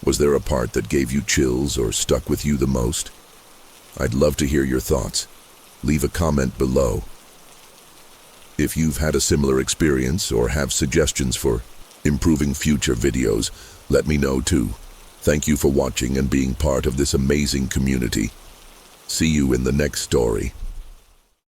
Was there a part that gave you chills or stuck with you the most? I'd love to hear your thoughts. Leave a comment below. If you've had a similar experience or have suggestions for improving future videos, let me know too. Thank you for watching and being part of this amazing community. See you in the next story.